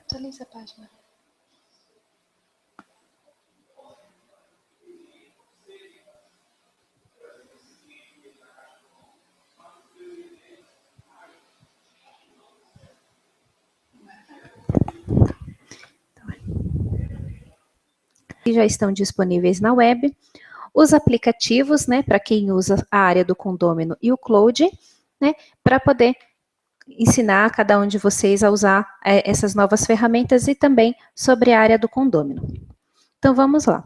Atualiza a página. Já estão disponíveis na web. Os aplicativos, né, para quem usa a área do condômino e o Cloud, né, para poder ensinar cada um de vocês a usar essas novas ferramentas e também sobre a área do condômino. Então, vamos lá.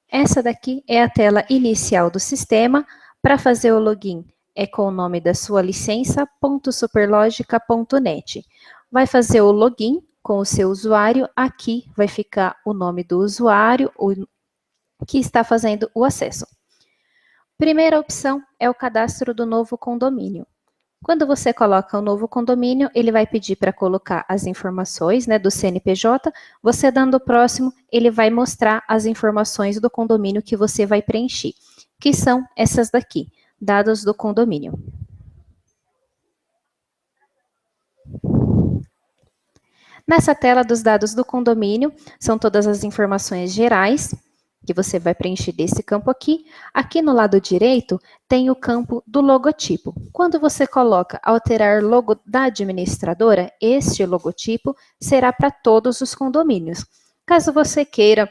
Essa daqui é a tela inicial do sistema. Para fazer o login, é com o nome da sua licença.superlogica.net. Vai fazer o login com o seu usuário. Aqui vai ficar o nome do usuário que está fazendo o acesso. Primeira opção é o cadastro do novo condomínio. Quando você coloca o novo condomínio, ele vai pedir para colocar as informações, né, do CNPJ. Você dando o próximo, ele vai mostrar as informações do condomínio que você vai preencher, que são essas daqui, dados do condomínio. Nessa tela dos dados do condomínio, são todas as informações gerais, que você vai preencher desse campo aqui. Aqui no lado direito, tem o campo do logotipo. Quando você coloca alterar logo da administradora, este logotipo será para todos os condomínios. Caso você queira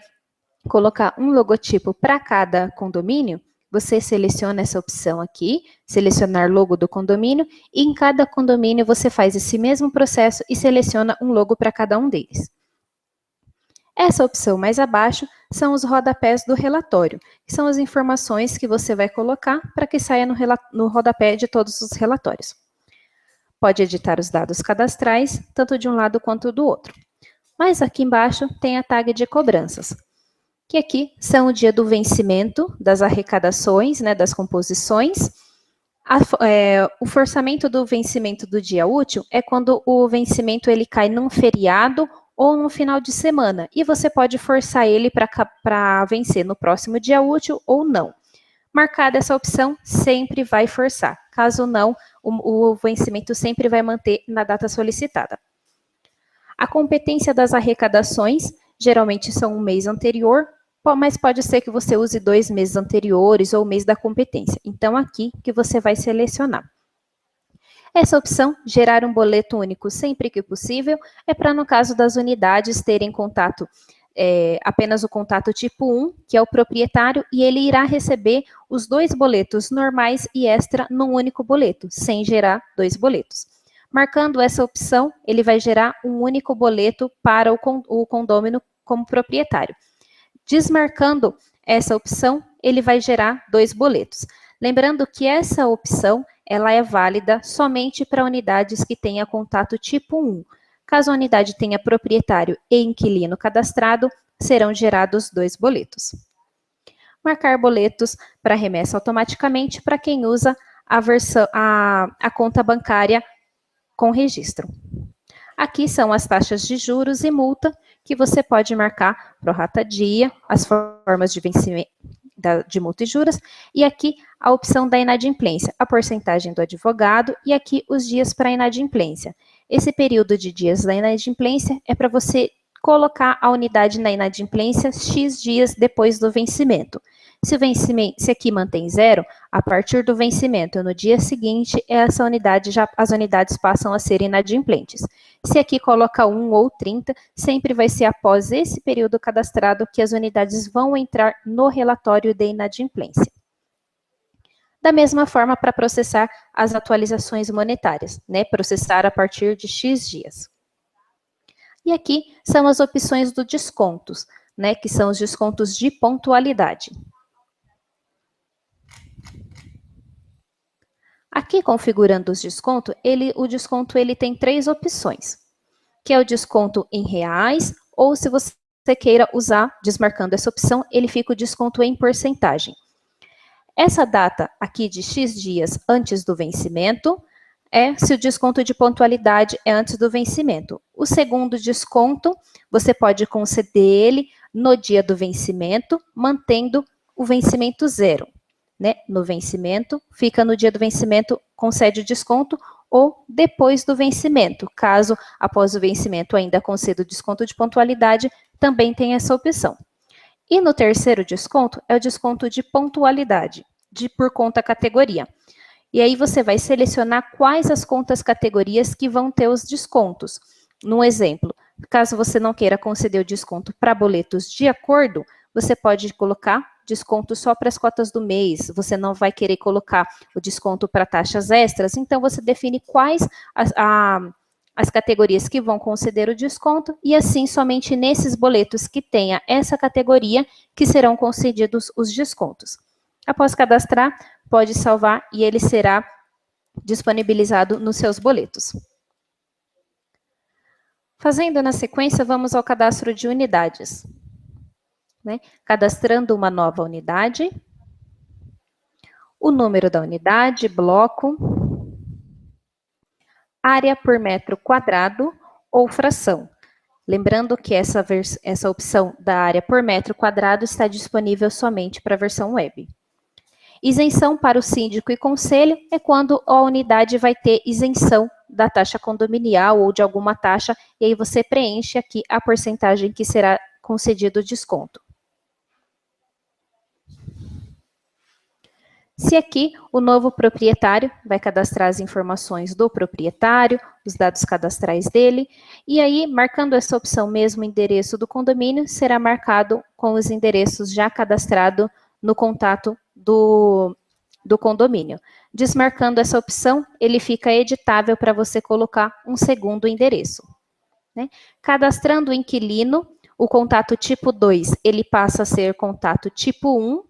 colocar um logotipo para cada condomínio, você seleciona essa opção aqui, selecionar logo do condomínio, e em cada condomínio você faz esse mesmo processo e seleciona um logo para cada um deles. Essa opção mais abaixo são os rodapés do relatório, que são as informações que você vai colocar para que saia no rodapé de todos os relatórios. Pode editar os dados cadastrais, tanto de um lado quanto do outro. Mas aqui embaixo tem a tag de cobranças, que aqui são o dia do vencimento das arrecadações, né, das composições. O forçamento do vencimento do dia útil é quando o vencimento ele cai num feriado ou no final de semana, e você pode forçar ele para vencer no próximo dia útil ou não. Marcada essa opção, sempre vai forçar. Caso não, o vencimento sempre vai manter na data solicitada. A competência das arrecadações, geralmente são um mês anterior, mas pode ser que você use 2 meses anteriores ou o mês da competência. Então, aqui que você vai selecionar. Essa opção, gerar um boleto único sempre que possível, é para, no caso das unidades, terem contato, apenas o contato tipo 1, que é o proprietário, e ele irá receber os 2 boletos normais e extra num único boleto, sem gerar 2 boletos. Marcando essa opção, ele vai gerar um único boleto para o condômino como proprietário. Desmarcando essa opção, ele vai gerar 2 boletos. Lembrando que essa opção ela é válida somente para unidades que tenha contato tipo 1. Caso a unidade tenha proprietário e inquilino cadastrado, serão gerados 2 boletos. Marcar boletos para remessa automaticamente para quem usa a conta bancária com registro. Aqui são as taxas de juros e multa que você pode marcar prorata dia, as formas de vencimento de multa e juros, e aqui a opção da inadimplência, a porcentagem do advogado, e aqui os dias para inadimplência. Esse período de dias da inadimplência é para você colocar a unidade na inadimplência X dias depois do vencimento. Se aqui mantém 0, a partir do vencimento no dia seguinte, as unidades passam a ser inadimplentes. Se aqui coloca 1 ou 30, sempre vai ser após esse período cadastrado que as unidades vão entrar no relatório de inadimplência. Da mesma forma, para processar as atualizações monetárias, né? Processar a partir de X dias. E aqui são as opções do descontos, né? Que são os descontos de pontualidade. Aqui, configurando os descontos, o desconto tem 3 opções, que é o desconto em reais, ou se você queira usar, desmarcando essa opção, ele fica o desconto em porcentagem. Essa data aqui de X dias antes do vencimento se o desconto de pontualidade é antes do vencimento. O segundo desconto, você pode conceder ele no dia do vencimento, mantendo o vencimento zero. Né? No vencimento, fica no dia do vencimento, concede o desconto, ou depois do vencimento. Caso após o vencimento ainda conceda o desconto de pontualidade, também tem essa opção. E no terceiro desconto, é o desconto de pontualidade, de por conta categoria. E aí você vai selecionar quais as contas categorias que vão ter os descontos. No exemplo, caso você não queira conceder o desconto para boletos de acordo, você pode colocar desconto só para as cotas do mês, você não vai querer colocar o desconto para taxas extras, então você define quais as categorias que vão conceder o desconto e assim somente nesses boletos que tenha essa categoria que serão concedidos os descontos. Após cadastrar, pode salvar e ele será disponibilizado nos seus boletos. Fazendo na sequência, vamos ao cadastro de unidades. Né? Cadastrando uma nova unidade, o número da unidade, bloco, área por metro quadrado ou fração. Lembrando que essa opção da área por metro quadrado está disponível somente para a versão web. Isenção para o síndico e conselho é quando a unidade vai ter isenção da taxa condominial ou de alguma taxa, e aí você preenche aqui a porcentagem que será concedido o desconto. Se aqui o novo proprietário vai cadastrar as informações do proprietário, os dados cadastrais dele, e aí, marcando essa opção mesmo, endereço do condomínio, será marcado com os endereços já cadastrados no contato do condomínio. Desmarcando essa opção, ele fica editável para você colocar um segundo endereço. Né? Cadastrando o inquilino, o contato tipo 2, ele passa a ser contato tipo 1,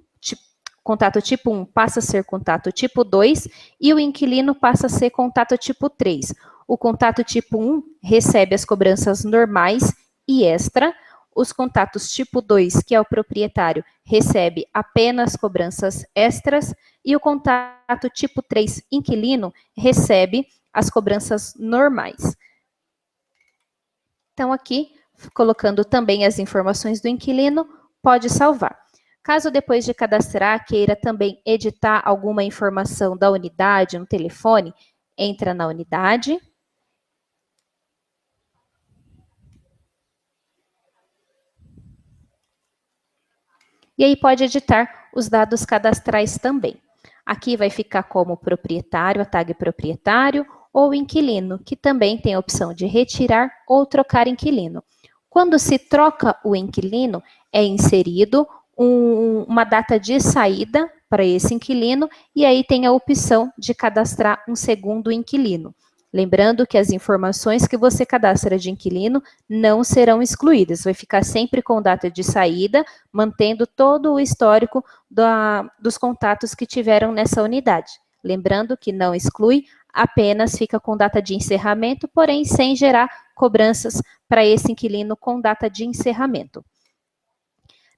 contato tipo 1 passa a ser contato tipo 2 e o inquilino passa a ser contato tipo 3. O contato tipo 1 recebe as cobranças normais e extra. Os contatos tipo 2, que é o proprietário, recebe apenas cobranças extras. E o contato tipo 3, inquilino, recebe as cobranças normais. Então, aqui, colocando também as informações do inquilino, pode salvar. Caso depois de cadastrar queira também editar alguma informação da unidade no telefone, entra na unidade. E aí pode editar os dados cadastrais também. Aqui vai ficar como proprietário, a tag proprietário, ou inquilino, que também tem a opção de retirar ou trocar inquilino. Quando se troca o inquilino, é inserido uma data de saída para esse inquilino, e aí tem a opção de cadastrar um segundo inquilino. Lembrando que as informações que você cadastra de inquilino não serão excluídas, vai ficar sempre com data de saída, mantendo todo o histórico dos contatos que tiveram nessa unidade. Lembrando que não exclui, apenas fica com data de encerramento, porém sem gerar cobranças para esse inquilino com data de encerramento.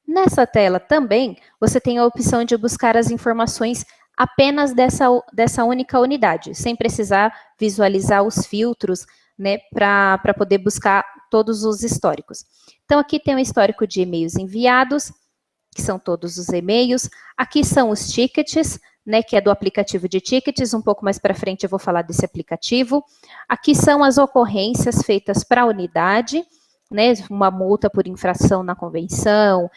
Nessa tela também, você tem a opção de buscar as informações apenas dessa única unidade, sem precisar visualizar os filtros, né, para poder buscar todos os históricos. Então, aqui tem o histórico de e-mails enviados, que são todos os e-mails. Aqui são os tickets, né, que é do aplicativo de tickets. Um pouco mais para frente eu vou falar desse aplicativo. Aqui são as ocorrências feitas para a unidade, né, uma multa por infração na convenção,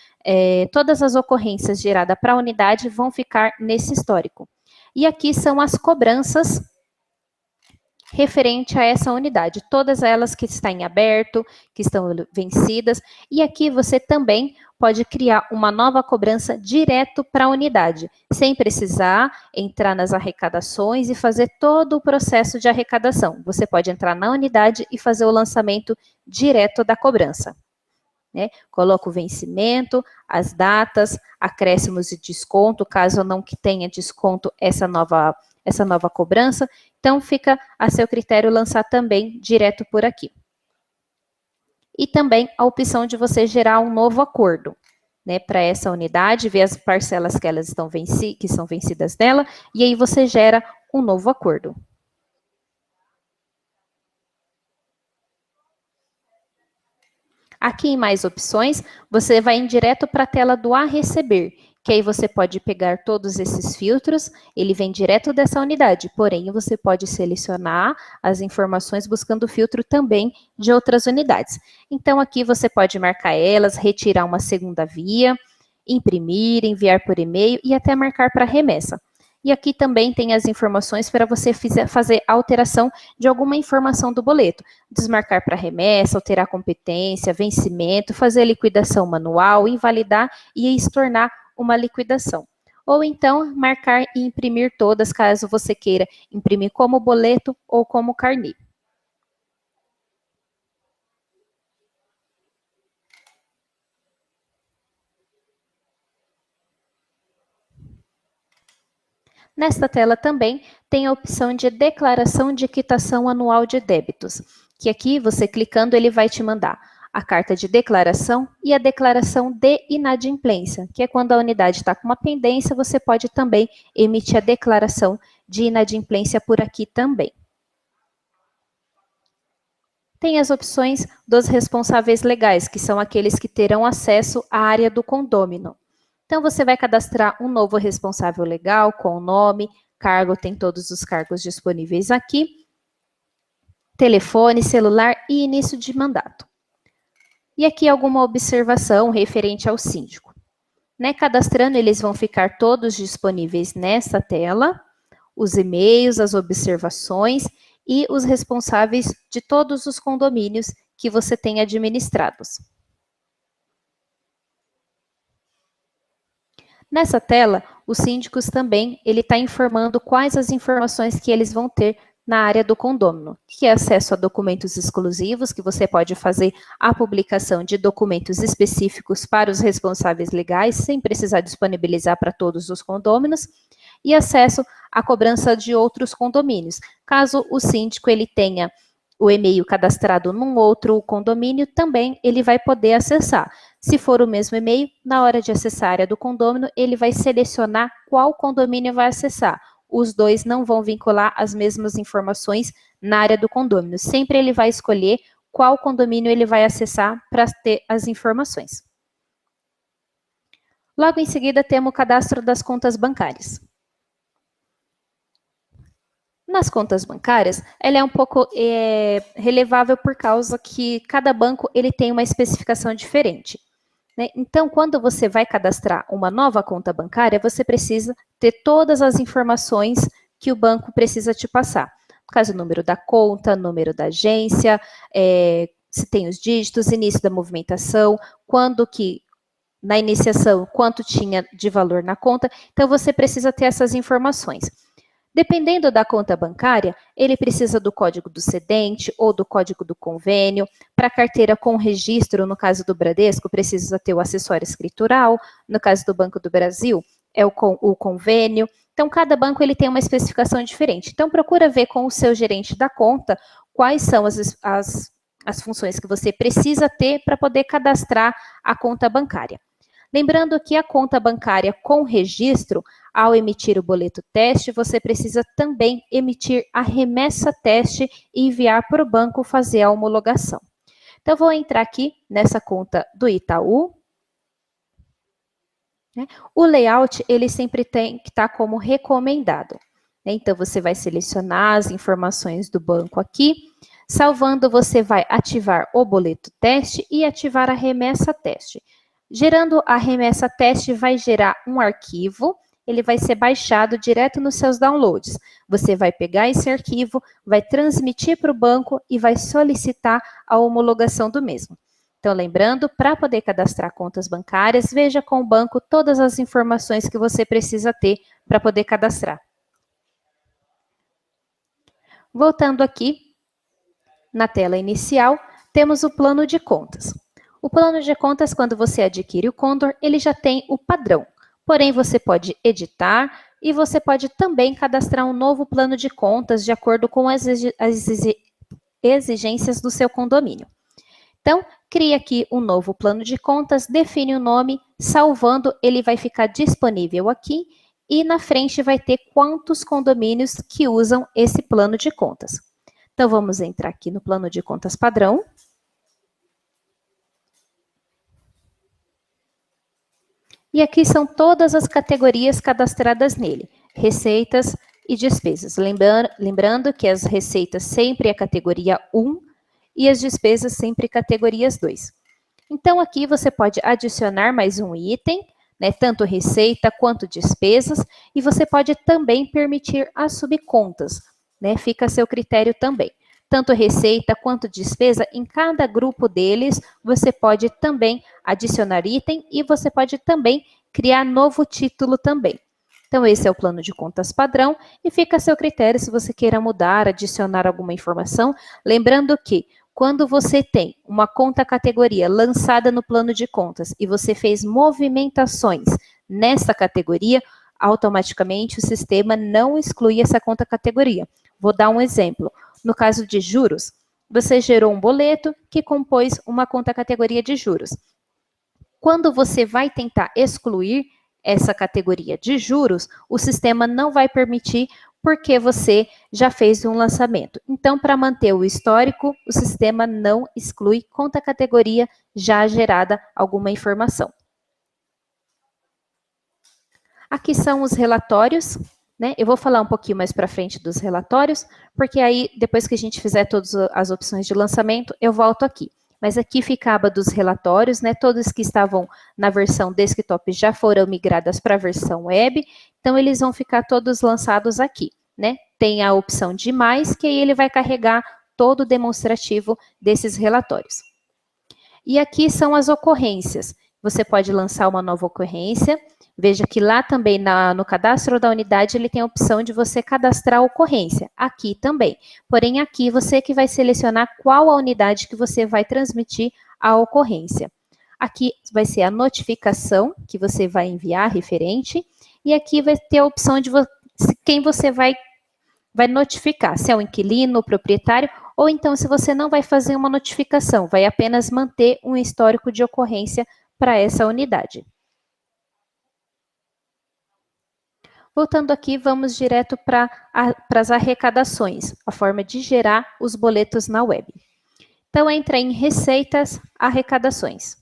todas as ocorrências geradas para a unidade vão ficar nesse histórico. E aqui são as cobranças referente a essa unidade, todas elas que estão em aberto, que estão vencidas, e aqui você também pode criar uma nova cobrança direto para a unidade, sem precisar entrar nas arrecadações e fazer todo o processo de arrecadação. Você pode entrar na unidade e fazer o lançamento direto da cobrança. Né? Coloca o vencimento, as datas, acréscimos de desconto, caso não tenha desconto essa nova cobrança. Então, fica a seu critério lançar também direto por aqui. E também a opção de você gerar um novo acordo, né, para essa unidade, ver as parcelas que elas que são vencidas dela, e aí você gera um novo acordo. Aqui em mais opções, você vai em direto para a tela do A receber, que aí você pode pegar todos esses filtros, ele vem direto dessa unidade, porém você pode selecionar as informações buscando o filtro também de outras unidades. Então aqui você pode marcar elas, retirar uma segunda via, imprimir, enviar por e-mail e até marcar para remessa. E aqui também tem as informações para você fazer alteração de alguma informação do boleto. Desmarcar para remessa, alterar competência, vencimento, fazer liquidação manual, invalidar e estornar uma liquidação. Ou então, marcar e imprimir todas, caso você queira imprimir como boleto ou como carnê. Nesta tela também tem a opção de declaração de quitação anual de débitos, que aqui você clicando ele vai te mandar a carta de declaração e a declaração de inadimplência, que é quando a unidade está com uma pendência, você pode também emitir a declaração de inadimplência por aqui também. Tem as opções dos responsáveis legais, que são aqueles que terão acesso à área do condômino. Então, você vai cadastrar um novo responsável legal com o nome, cargo, tem todos os cargos disponíveis aqui, telefone, celular e início de mandato. E aqui alguma observação referente ao síndico. Né, cadastrando, eles vão ficar todos disponíveis nessa tela, os e-mails, as observações e os responsáveis de todos os condomínios que você tem administrados. Nessa tela, os síndicos também, ele está informando quais as informações que eles vão ter na área do condômino, que é acesso a documentos exclusivos, que você pode fazer a publicação de documentos específicos para os responsáveis legais, sem precisar disponibilizar para todos os condôminos, e acesso à cobrança de outros condomínios. Caso o síndico ele tenha o e-mail cadastrado num outro condomínio, também ele vai poder acessar. Se for o mesmo e-mail, na hora de acessar a área do condômino, ele vai selecionar qual condomínio vai acessar. Os dois não vão vincular as mesmas informações na área do condômino. Sempre ele vai escolher qual condomínio ele vai acessar para ter as informações. Logo em seguida, temos o cadastro das contas bancárias. Nas contas bancárias, ela é um pouco relevável por causa que cada banco ele tem uma especificação diferente. Né? Então, quando você vai cadastrar uma nova conta bancária, você precisa ter todas as informações que o banco precisa te passar. No caso, o número da conta, número da agência, se tem os dígitos, início da movimentação, quando que, na iniciação, quanto tinha de valor na conta. Então, você precisa ter essas informações. Dependendo da conta bancária, ele precisa do código do cedente ou do código do convênio. Para carteira com registro, no caso do Bradesco, precisa ter o acessório escritural. No caso do Banco do Brasil, é o convênio. Então, cada banco ele tem uma especificação diferente. Então, procura ver com o seu gerente da conta quais são as funções que você precisa ter para poder cadastrar a conta bancária. Lembrando que a conta bancária com registro, ao emitir o boleto teste, você precisa também emitir a remessa teste e enviar para o banco fazer a homologação. Então, vou entrar aqui nessa conta do Itaú. O layout, ele sempre tem que estar como recomendado. Então, você vai selecionar as informações do banco aqui. Salvando, você vai ativar o boleto teste e ativar a remessa teste. Gerando a remessa teste, vai gerar um arquivo, ele vai ser baixado direto nos seus downloads. Você vai pegar esse arquivo, vai transmitir para o banco e vai solicitar a homologação do mesmo. Então, lembrando, para poder cadastrar contas bancárias, veja com o banco todas as informações que você precisa ter para poder cadastrar. Voltando aqui, na tela inicial, temos o plano de contas. O plano de contas, quando você adquire o Condor, ele já tem o padrão. Porém, você pode editar e você pode também cadastrar um novo plano de contas de acordo com as exigências do seu condomínio. Então, cria aqui um novo plano de contas, define o nome, salvando, ele vai ficar disponível aqui e na frente vai ter quantos condomínios que usam esse plano de contas. Então, vamos entrar aqui no plano de contas padrão. E aqui são todas as categorias cadastradas nele, receitas e despesas. Lembrando que as receitas sempre é categoria 1 e as despesas sempre categorias 2. Então, aqui você pode adicionar mais um item, né, tanto receita quanto despesas, e você pode também permitir as subcontas, né, fica a seu critério também. Tanto receita quanto despesa, em cada grupo deles, você pode também adicionar item e você pode também criar novo título também. Então, esse é o plano de contas padrão e fica a seu critério se você queira mudar, adicionar alguma informação. Lembrando que quando você tem uma conta categoria lançada no plano de contas e você fez movimentações nessa categoria, automaticamente o sistema não exclui essa conta categoria. Vou dar um exemplo. No caso de juros, você gerou um boleto que compôs uma conta categoria de juros. Quando você vai tentar excluir essa categoria de juros, o sistema não vai permitir porque você já fez um lançamento. Então, para manter o histórico, o sistema não exclui conta categoria já gerada alguma informação. Aqui são os relatórios, né? Eu vou falar um pouquinho mais para frente dos relatórios, porque aí, depois que a gente fizer todas as opções de lançamento, eu volto aqui. Mas aqui fica a aba dos relatórios, né? Todos que estavam na versão desktop já foram migradas para a versão web, então eles vão ficar todos lançados aqui, né? Tem a opção de mais, que aí ele vai carregar todo o demonstrativo desses relatórios. E aqui são as ocorrências. Você pode lançar uma nova ocorrência. Veja que lá também no cadastro da unidade ele tem a opção de você cadastrar a ocorrência. Aqui também. Porém, aqui você que vai selecionar qual a unidade que você vai transmitir a ocorrência. Aqui vai ser a notificação que você vai enviar referente. E aqui vai ter a opção de quem você vai notificar, se é o inquilino, o proprietário, ou então se você não vai fazer uma notificação, vai apenas manter um histórico de ocorrência para essa unidade. Voltando aqui, vamos direto para as arrecadações, a forma de gerar os boletos na web. Então, entra em receitas, arrecadações.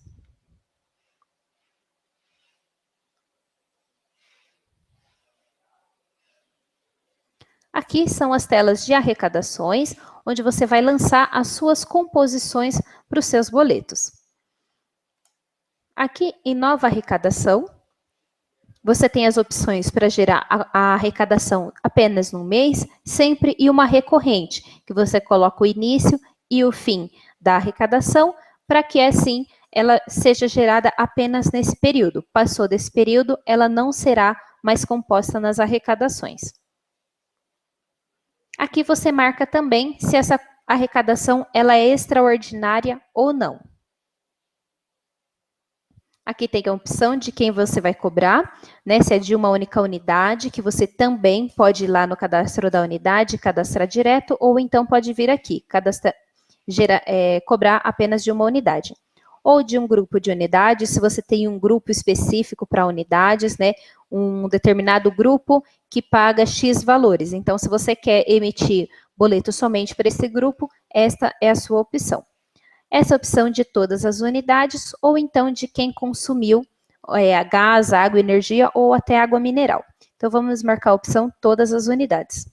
Aqui são as telas de arrecadações, onde você vai lançar as suas composições para os seus boletos. Aqui em nova arrecadação, você tem as opções para gerar a arrecadação apenas no mês, sempre e uma recorrente, que você coloca o início e o fim da arrecadação, para que assim ela seja gerada apenas nesse período. Passou desse período, ela não será mais composta nas arrecadações. Aqui você marca também se essa arrecadação ela é extraordinária ou não. Aqui tem a opção de quem você vai cobrar, né? Se é de uma única unidade, que você também pode ir lá no cadastro da unidade, cadastrar direto, ou então pode vir aqui, cobrar apenas de uma unidade. Ou de um grupo de unidades, se você tem um grupo específico para unidades, né? Um determinado grupo que paga X valores. Então, se você quer emitir boleto somente para esse grupo, esta é a sua opção. Essa opção de todas as unidades, ou então de quem consumiu gás, água, energia ou até água mineral. Então, vamos marcar a opção todas as unidades.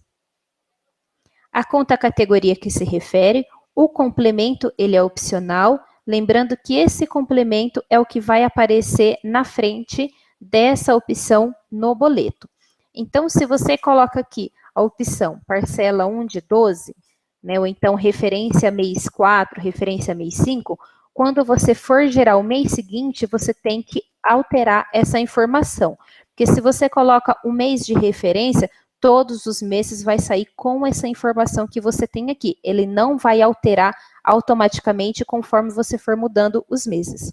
A conta categoria que se refere, o complemento, ele é opcional, lembrando que esse complemento é o que vai aparecer na frente dessa opção no boleto. Então, se você coloca aqui a opção parcela 1 de 12, né, ou então referência mês 4, referência mês 5, quando você for gerar o mês seguinte, você tem que alterar essa informação. Porque se você coloca o mês de referência, todos os meses vai sair com essa informação que você tem aqui. Ele não vai alterar automaticamente conforme você for mudando os meses.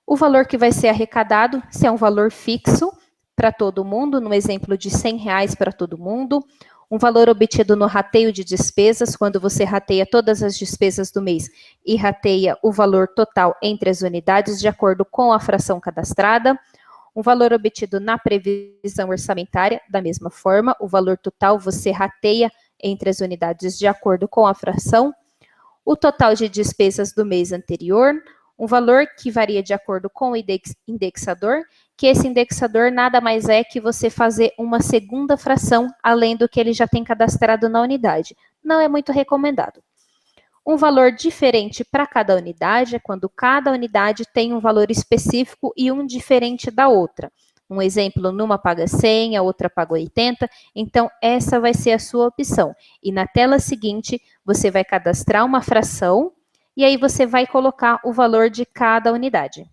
O valor que vai ser arrecadado, se é um valor fixo para todo mundo, no exemplo de R$100 para todo mundo, um valor obtido no rateio de despesas, quando você rateia todas as despesas do mês e rateia o valor total entre as unidades de acordo com a fração cadastrada. Um valor obtido na previsão orçamentária, da mesma forma, o valor total você rateia entre as unidades de acordo com a fração. O total de despesas do mês anterior, Um valor que varia de acordo com o indexador, que esse indexador nada mais é que você fazer uma segunda fração além do que ele já tem cadastrado na unidade. Não é muito recomendado. Um valor diferente para cada unidade é quando cada unidade tem um valor específico e um diferente da outra. Um exemplo, numa paga 100, a outra paga 80, então essa vai ser a sua opção. E na tela seguinte, você vai cadastrar uma fração e aí você vai colocar o valor de cada unidade.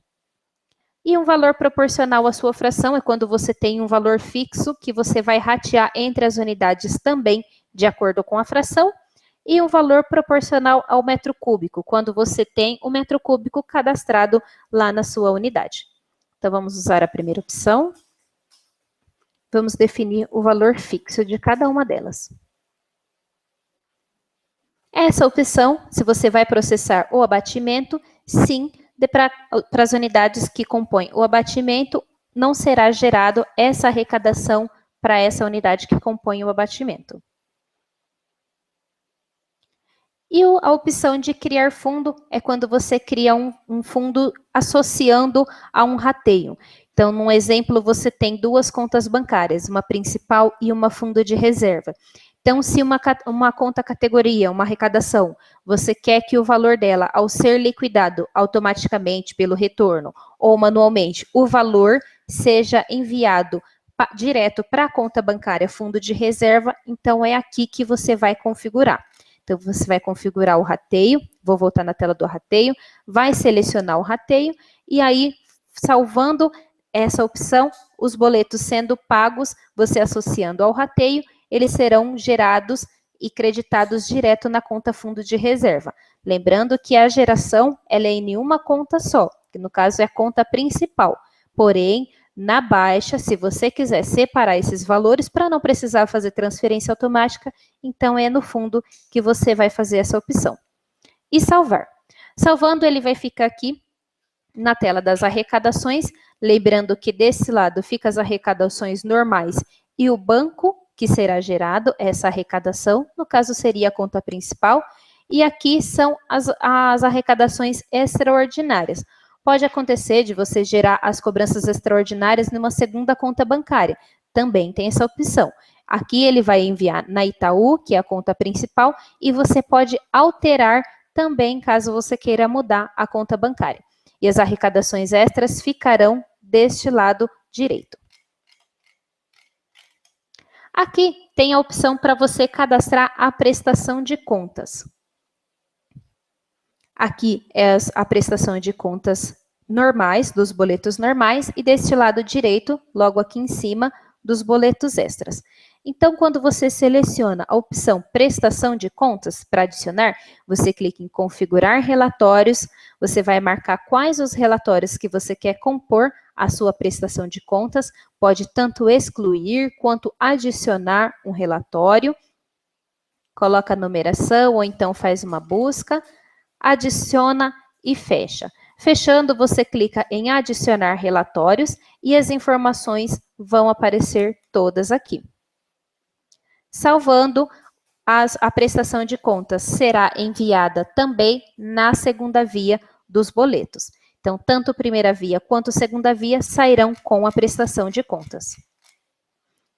E um valor proporcional à sua fração é quando você tem um valor fixo que você vai ratear entre as unidades também de acordo com a fração, e um valor proporcional ao metro cúbico, quando você tem o metro cúbico cadastrado lá na sua unidade. Então, vamos usar a primeira opção. Vamos definir o valor fixo de cada uma delas. Essa opção, se você vai processar o abatimento, sim, para as unidades que compõem o abatimento, não será gerado essa arrecadação para essa unidade que compõe o abatimento. E a opção de criar fundo é quando você cria um fundo associando a um rateio. Então, num exemplo, você tem duas contas bancárias, uma principal e uma fundo de reserva. Então, se uma conta categoria, uma arrecadação, você quer que o valor dela, ao ser liquidado automaticamente pelo retorno ou manualmente, o valor seja enviado direto para a conta bancária fundo de reserva, então é aqui que você vai configurar. Então, você vai configurar o rateio, vou voltar na tela do rateio, vai selecionar o rateio, e aí, salvando essa opção, os boletos sendo pagos, você associando ao rateio, eles serão gerados e creditados direto na conta fundo de reserva. Lembrando que a geração, ela é em uma conta só, que no caso é a conta principal. Porém, na baixa, se você quiser separar esses valores para não precisar fazer transferência automática, então é no fundo que você vai fazer essa opção. E salvar. Salvando, ele vai ficar aqui na tela das arrecadações, lembrando que desse lado fica as arrecadações normais e o banco que será gerado essa arrecadação, no caso seria a conta principal, e aqui são as arrecadações extraordinárias. Pode acontecer de você gerar as cobranças extraordinárias numa segunda conta bancária. Também tem essa opção. Aqui ele vai enviar na Itaú, que é a conta principal, e você pode alterar também, caso você queira mudar a conta bancária. E as arrecadações extras ficarão deste lado direito. Aqui tem a opção para você cadastrar a prestação de contas. Aqui é a prestação de contas normais, dos boletos normais, e deste lado direito, logo aqui em cima, dos boletos extras. Então, quando você seleciona a opção prestação de contas para adicionar, você clica em configurar relatórios, você vai marcar quais os relatórios que você quer compor à sua prestação de contas, pode tanto excluir quanto adicionar um relatório, coloca a numeração ou então faz uma busca, adiciona e fecha. Fechando, você clica em adicionar relatórios e as informações vão aparecer todas aqui. Salvando, a prestação de contas será enviada também na segunda via dos boletos. Então, tanto primeira via quanto segunda via sairão com a prestação de contas.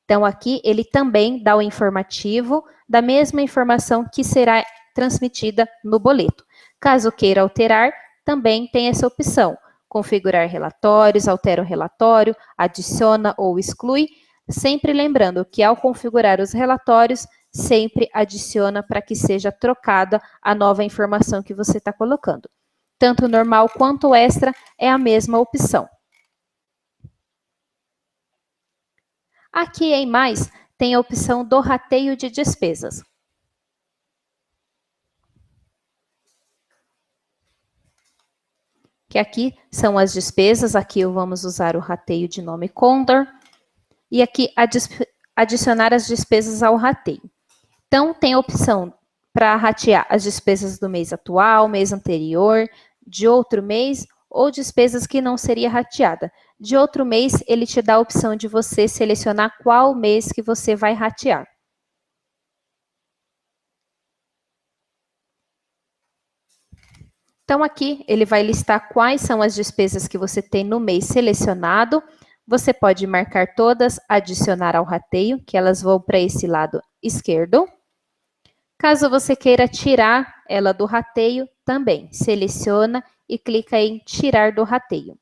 Então, aqui ele também dá o informativo da mesma informação que será transmitida no boleto. Caso queira alterar, também tem essa opção. Configurar relatórios, altera o relatório, adiciona ou exclui. Sempre lembrando que ao configurar os relatórios, sempre adiciona para que seja trocada a nova informação que você está colocando. Tanto normal quanto extra é a mesma opção. Aqui em mais, tem a opção do rateio de despesas. Que aqui são as despesas, aqui vamos usar o rateio de nome Condor, e aqui adicionar as despesas ao rateio. Então, tem a opção para ratear as despesas do mês atual, mês anterior, de outro mês, ou despesas que não seria rateada. De outro mês, ele te dá a opção de você selecionar qual mês que você vai ratear. Então, aqui ele vai listar quais são as despesas que você tem no mês selecionado. Você pode marcar todas, adicionar ao rateio, que elas vão para esse lado esquerdo. Caso você queira tirar ela do rateio, também seleciona e clica em tirar do rateio.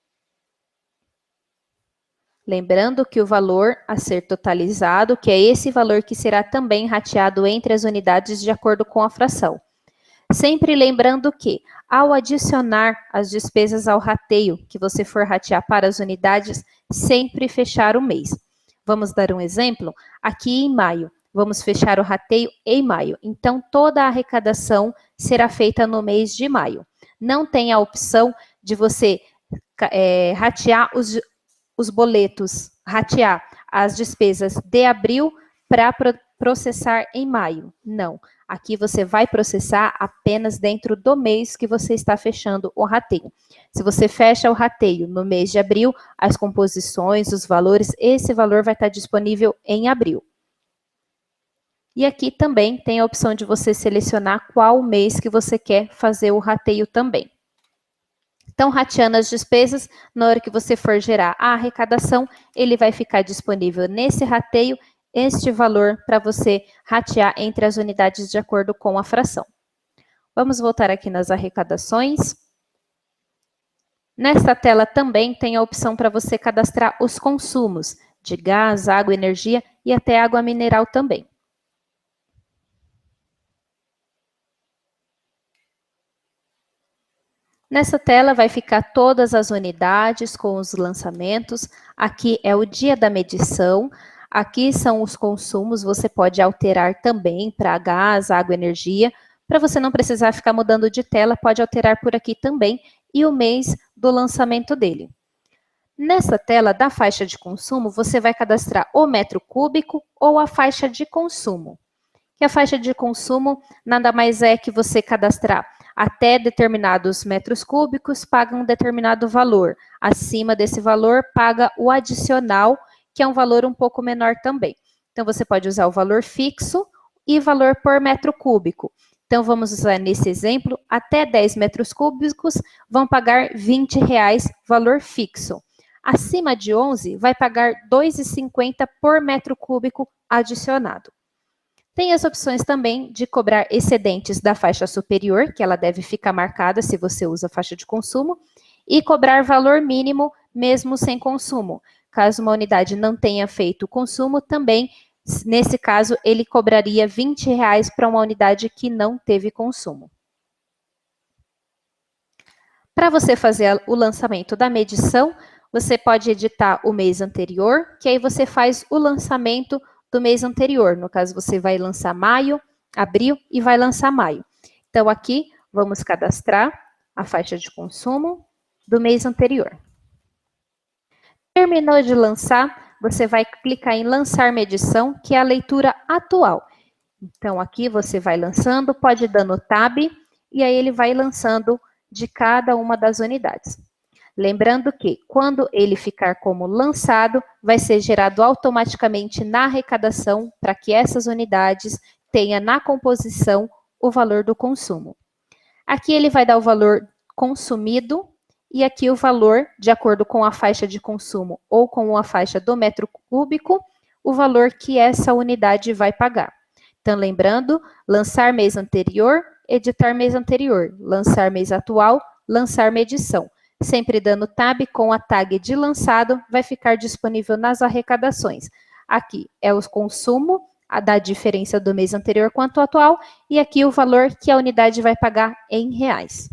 Lembrando que o valor a ser totalizado, que é esse valor que será também rateado entre as unidades de acordo com a fração. Sempre lembrando que, ao adicionar as despesas ao rateio que você for ratear para as unidades, sempre fechar o mês. Vamos dar um exemplo? Aqui em maio, vamos fechar o rateio em maio. Então, toda a arrecadação será feita no mês de maio. Não tem a opção de você ratear os boletos, ratear as despesas de abril para processar em maio. Não. Aqui você vai processar apenas dentro do mês que você está fechando o rateio. Se você fecha o rateio no mês de abril, as composições, os valores, esse valor vai estar disponível em abril. E aqui também tem a opção de você selecionar qual mês que você quer fazer o rateio também. Então, rateando as despesas, na hora que você for gerar a arrecadação, ele vai ficar disponível nesse rateio este valor para você ratear entre as unidades de acordo com a fração. Vamos voltar aqui nas arrecadações. Nesta tela também tem a opção para você cadastrar os consumos de gás, água, energia e até água mineral também. Nessa tela vai ficar todas as unidades com os lançamentos. Aqui é o dia da medição. Aqui são os consumos, você pode alterar também para gás, água, energia. Para você não precisar ficar mudando de tela, pode alterar por aqui também e o mês do lançamento dele. Nessa tela da faixa de consumo, você vai cadastrar o metro cúbico ou a faixa de consumo. Que a faixa de consumo nada mais é que você cadastrar até determinados metros cúbicos, paga um determinado valor. Acima desse valor, paga o adicional, que é um valor um pouco menor também. Então, você pode usar o valor fixo e valor por metro cúbico. Então, vamos usar nesse exemplo, até 10 metros cúbicos vão pagar R$20 valor fixo. Acima de 11, vai pagar R$ 2,50 por metro cúbico adicionado. Tem as opções também de cobrar excedentes da faixa superior, que ela deve ficar marcada se você usa a faixa de consumo, e cobrar valor mínimo mesmo sem consumo. Caso uma unidade não tenha feito consumo, também, nesse caso, ele cobraria R$20 para uma unidade que não teve consumo. Para você fazer o lançamento da medição, você pode editar o mês anterior, que aí você faz o lançamento do mês anterior. No caso, você vai lançar maio, abril e vai lançar maio. Então, aqui, vamos cadastrar a faixa de consumo do mês anterior. Terminou de lançar, você vai clicar em lançar medição, que é a leitura atual. Então, aqui você vai lançando, pode dando tab, e aí ele vai lançando de cada uma das unidades. Lembrando que, quando ele ficar como lançado, vai ser gerado automaticamente na arrecadação para que essas unidades tenham na composição o valor do consumo. Aqui ele vai dar o valor consumido e aqui o valor, de acordo com a faixa de consumo ou com a faixa do metro cúbico, o valor que essa unidade vai pagar. Então, lembrando, lançar mês anterior, editar mês anterior, lançar mês atual, lançar medição. Sempre dando tab com a tag de lançado, vai ficar disponível nas arrecadações. Aqui é o consumo, a da diferença do mês anterior quanto ao atual, e aqui o valor que a unidade vai pagar em reais.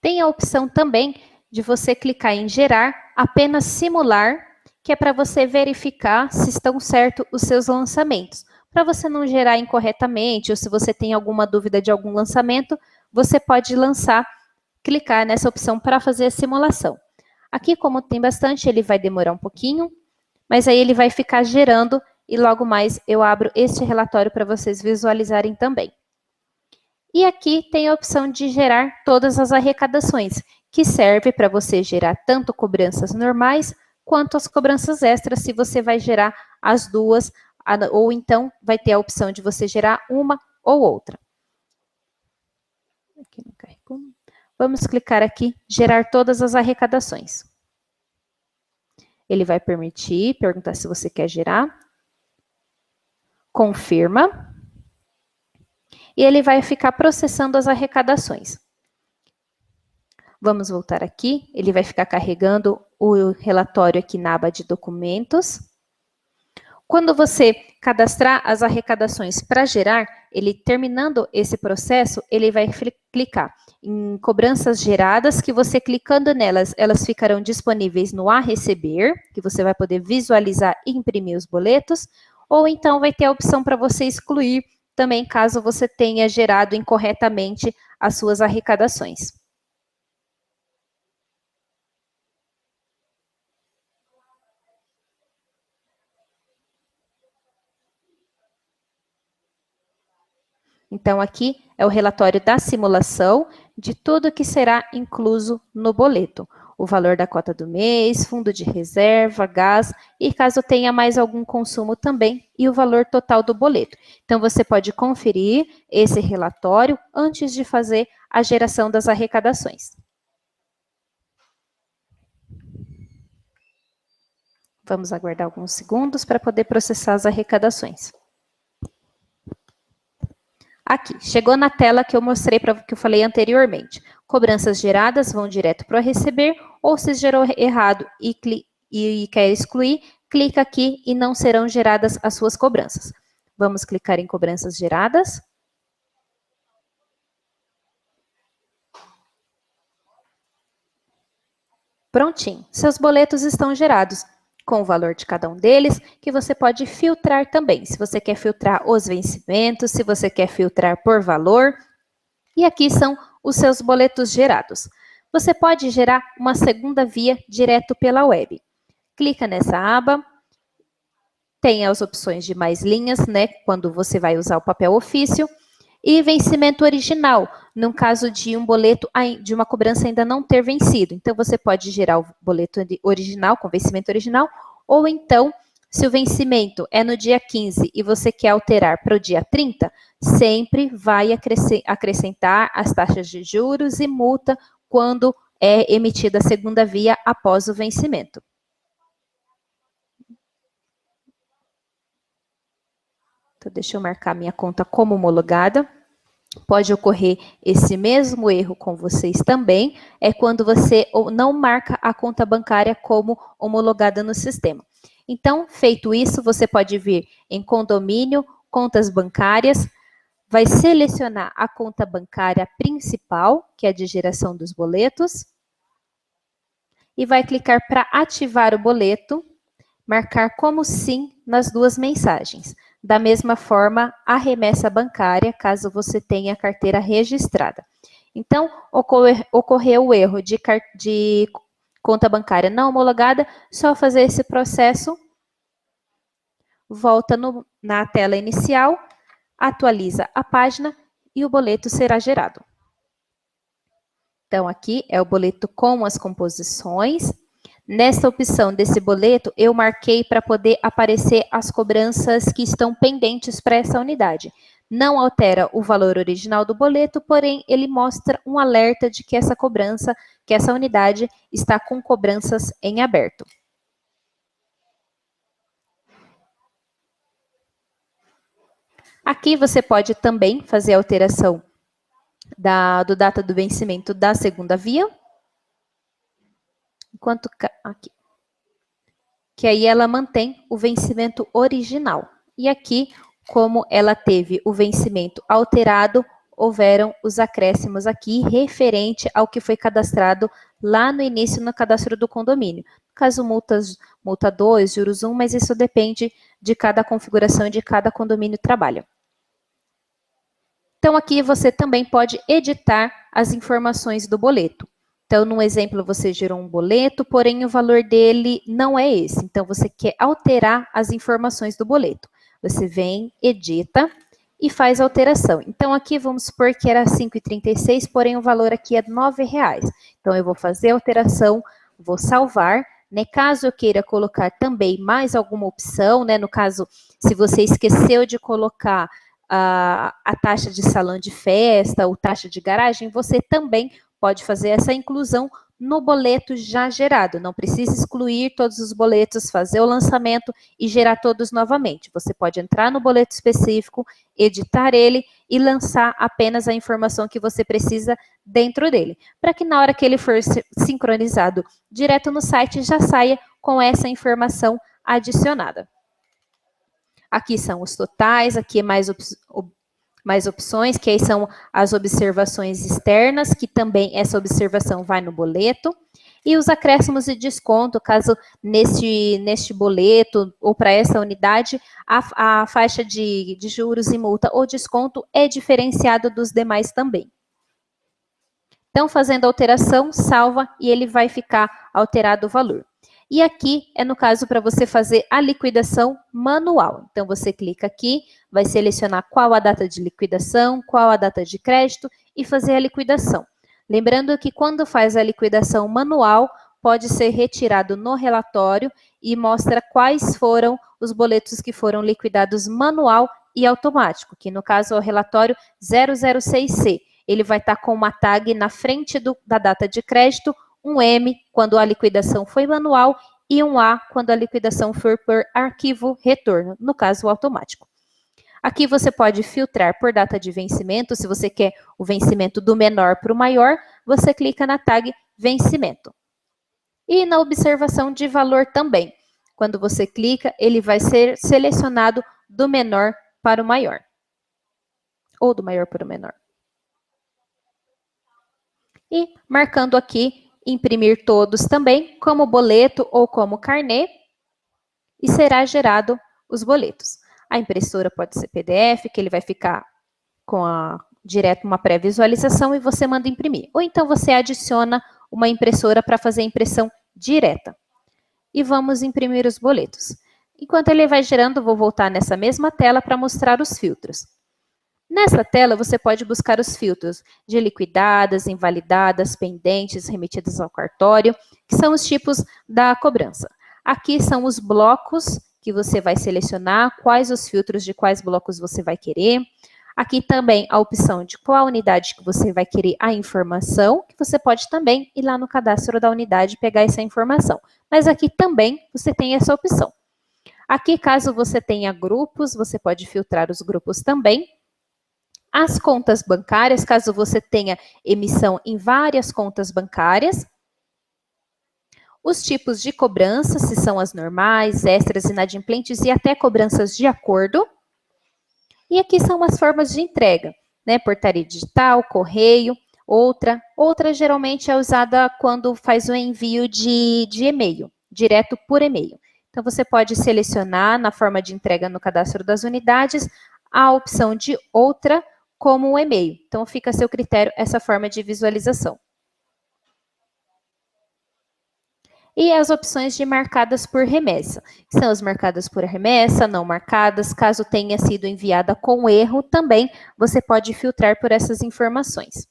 Tem a opção também de você clicar em gerar, apenas simular, que é para você verificar se estão certos os seus lançamentos. Para você não gerar incorretamente, ou se você tem alguma dúvida de algum lançamento, você pode clicar nessa opção para fazer a simulação. Aqui, como tem bastante, ele vai demorar um pouquinho, mas aí ele vai ficar gerando e logo mais eu abro este relatório para vocês visualizarem também. E aqui tem a opção de gerar todas as arrecadações, que serve para você gerar tanto cobranças normais quanto as cobranças extras, se você vai gerar as duas, ou então vai ter a opção de você gerar uma ou outra. Aqui não carregou. Vamos clicar aqui, gerar todas as arrecadações. Ele vai perguntar se você quer gerar. Confirma. E ele vai ficar processando as arrecadações. Vamos voltar aqui, ele vai ficar carregando o relatório aqui na aba de documentos. Quando você cadastrar as arrecadações para gerar, ele terminando esse processo, ele vai clicar em cobranças geradas, que você clicando nelas, elas ficarão disponíveis no A Receber, que você vai poder visualizar e imprimir os boletos, ou então vai ter a opção para você excluir também, caso você tenha gerado incorretamente as suas arrecadações. Então, aqui é o relatório da simulação de tudo que será incluso no boleto. O valor da cota do mês, fundo de reserva, gás e caso tenha mais algum consumo também, e o valor total do boleto. Então, você pode conferir esse relatório antes de fazer a geração das arrecadações. Vamos aguardar alguns segundos para poder processar as arrecadações. Aqui, chegou na tela que eu mostrei, que eu falei anteriormente. Cobranças geradas vão direto para o receber, ou se gerou errado e quer excluir, clica aqui e não serão geradas as suas cobranças. Vamos clicar em cobranças geradas. Prontinho, seus boletos estão gerados, com o valor de cada um deles, que você pode filtrar também. Se você quer filtrar os vencimentos, se você quer filtrar por valor. E aqui são os seus boletos gerados. Você pode gerar uma segunda via direto pela web. Clica nessa aba. Tem as opções de mais linhas, né? Quando você vai usar o papel ofício. E vencimento original, no caso de um boleto, de uma cobrança ainda não ter vencido. Então, você pode gerar o boleto original, com vencimento original, ou então, se o vencimento é no dia 15 e você quer alterar para o dia 30, sempre vai acrescentar as taxas de juros e multa quando é emitida a segunda via após o vencimento. Então, deixa eu marcar minha conta como homologada. Pode ocorrer esse mesmo erro com vocês também, é quando você não marca a conta bancária como homologada no sistema. Então, feito isso, você pode vir em condomínio, contas bancárias, vai selecionar a conta bancária principal, que é a de geração dos boletos, e vai clicar para ativar o boleto, marcar como sim nas duas mensagens. Da mesma forma, a remessa bancária, caso você tenha a carteira registrada. Então, ocorreu o erro de conta bancária não homologada, só fazer esse processo, volta na tela inicial, atualiza a página e o boleto será gerado. Então, aqui é o boleto com as composições. Nessa opção desse boleto, eu marquei para poder aparecer as cobranças que estão pendentes para essa unidade. Não altera o valor original do boleto, porém, ele mostra um alerta de que essa cobrança, que essa unidade está com cobranças em aberto. Aqui você pode também fazer a alteração do data do vencimento da segunda via. Enquanto aqui, que aí ela mantém o vencimento original. E aqui, como ela teve o vencimento alterado, houveram os acréscimos aqui referente ao que foi cadastrado lá no início no cadastro do condomínio. No caso, multa 2, juros 1, mas isso depende de cada configuração e de cada condomínio trabalha. Então, aqui você também pode editar as informações do boleto. Então, no exemplo, você gerou um boleto, porém o valor dele não é esse. Então, você quer alterar as informações do boleto. Você vem, edita e faz a alteração. Então, aqui vamos supor que era R$ 5,36, porém o valor aqui é R$ 9,00. Então, eu vou fazer a alteração, vou salvar. né? Caso eu queira colocar também mais alguma opção, né? No caso, se você esqueceu de colocar a taxa de salão de festa ou taxa de garagem, você também pode fazer essa inclusão no boleto já gerado. Não precisa excluir todos os boletos, fazer o lançamento e gerar todos novamente. Você pode entrar no boleto específico, editar ele e lançar apenas a informação que você precisa dentro dele, para que na hora que ele for sincronizado direto no site, já saia com essa informação adicionada. Aqui são os totais, aqui é mais opções, que aí são as observações externas, que também essa observação vai no boleto. E os acréscimos e desconto, caso neste boleto ou para essa unidade, a faixa de juros e multa ou desconto é diferenciada dos demais também. Então, fazendo a alteração, salva e ele vai ficar alterado o valor. E aqui é no caso para você fazer a liquidação manual. Então, você clica aqui, vai selecionar qual a data de liquidação, qual a data de crédito e fazer a liquidação. Lembrando que quando faz a liquidação manual, pode ser retirado no relatório e mostra quais foram os boletos que foram liquidados manual e automático, que no caso é o relatório 006C. Ele vai estar com uma tag na frente da data de crédito, um M quando a liquidação foi manual e um A quando a liquidação for por arquivo retorno, no caso automático. Aqui você pode filtrar por data de vencimento, se você quer o vencimento do menor para o maior, você clica na tag vencimento. E na observação de valor também. Quando você clica, ele vai ser selecionado do menor para o maior. Ou do maior para o menor. E marcando aqui, imprimir todos também, como boleto ou como carnê, e será gerado os boletos. A impressora pode ser PDF, que ele vai ficar com direto uma pré-visualização e você manda imprimir. Ou então você adiciona uma impressora para fazer a impressão direta. E vamos imprimir os boletos. Enquanto ele vai gerando, vou voltar nessa mesma tela para mostrar os filtros. Nessa tela, você pode buscar os filtros de liquidadas, invalidadas, pendentes, remetidas ao cartório, que são os tipos da cobrança. Aqui são os blocos que você vai selecionar, quais os filtros de quais blocos você vai querer. Aqui também a opção de qual unidade que você vai querer a informação, que você pode também ir lá no cadastro da unidade e pegar essa informação. Mas aqui também você tem essa opção. Aqui, caso você tenha grupos, você pode filtrar os grupos também. As contas bancárias, caso você tenha emissão em várias contas bancárias. Os tipos de cobrança, se são as normais, extras, inadimplentes e até cobranças de acordo. E aqui são as formas de entrega, né? Portaria digital, correio, outra geralmente é usada quando faz o envio de e-mail, direto por e-mail. Então, você pode selecionar na forma de entrega no cadastro das unidades a opção de outra como um e-mail. Então, fica a seu critério essa forma de visualização. E as opções de marcadas por remessa. São as marcadas por remessa, não marcadas. Caso tenha sido enviada com erro, também você pode filtrar por essas informações.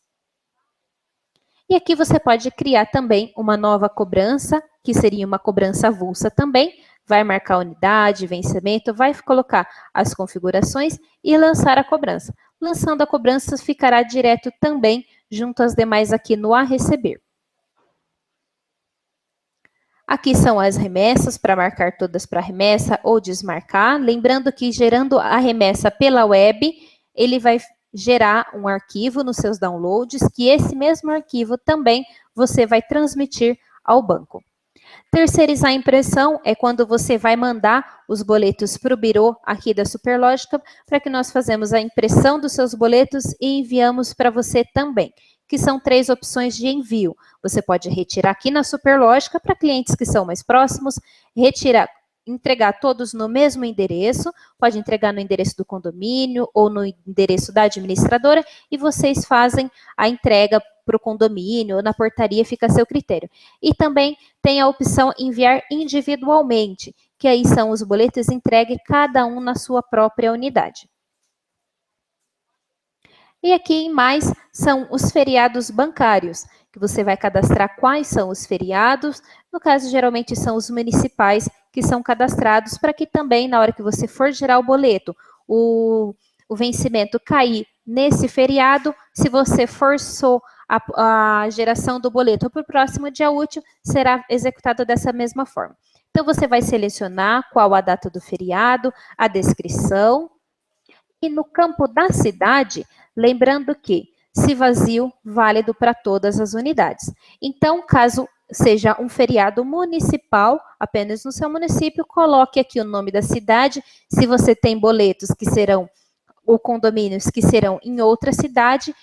E aqui você pode criar também uma nova cobrança, que seria uma cobrança avulsa também. Vai marcar a unidade, vencimento, vai colocar as configurações e lançar a cobrança. Lançando a cobrança, ficará direto também junto às demais aqui no A Receber. Aqui são as remessas, para marcar todas para remessa ou desmarcar. Lembrando que gerando a remessa pela web, ele vai gerar um arquivo nos seus downloads, que esse mesmo arquivo também você vai transmitir ao banco. Terceirizar a impressão é quando você vai mandar os boletos para o birô aqui da Superlógica, para que nós fazemos a impressão dos seus boletos e enviamos para você também, que são 3 opções de envio. Você pode retirar aqui na Superlógica para clientes que são mais próximos, entregar todos no mesmo endereço, pode entregar no endereço do condomínio ou no endereço da administradora e vocês fazem a entrega para o condomínio ou na portaria, fica a seu critério. E também tem a opção enviar individualmente, que aí são os boletos entregues cada um na sua própria unidade. E aqui em mais são os feriados bancários, que você vai cadastrar quais são os feriados. No caso, geralmente são os municipais que são cadastrados para que também, na hora que você for gerar o boleto, o vencimento cair nesse feriado, se você forçou a geração do boleto para o próximo dia útil, será executado dessa mesma forma. Então, você vai selecionar qual a data do feriado, a descrição, e no campo da cidade, lembrando que, se vazio, válido para todas as unidades. Então, caso seja um feriado municipal, apenas no seu município, coloque aqui o nome da cidade. Se você tem boletos que serão, ou condomínios que serão em outra cidade,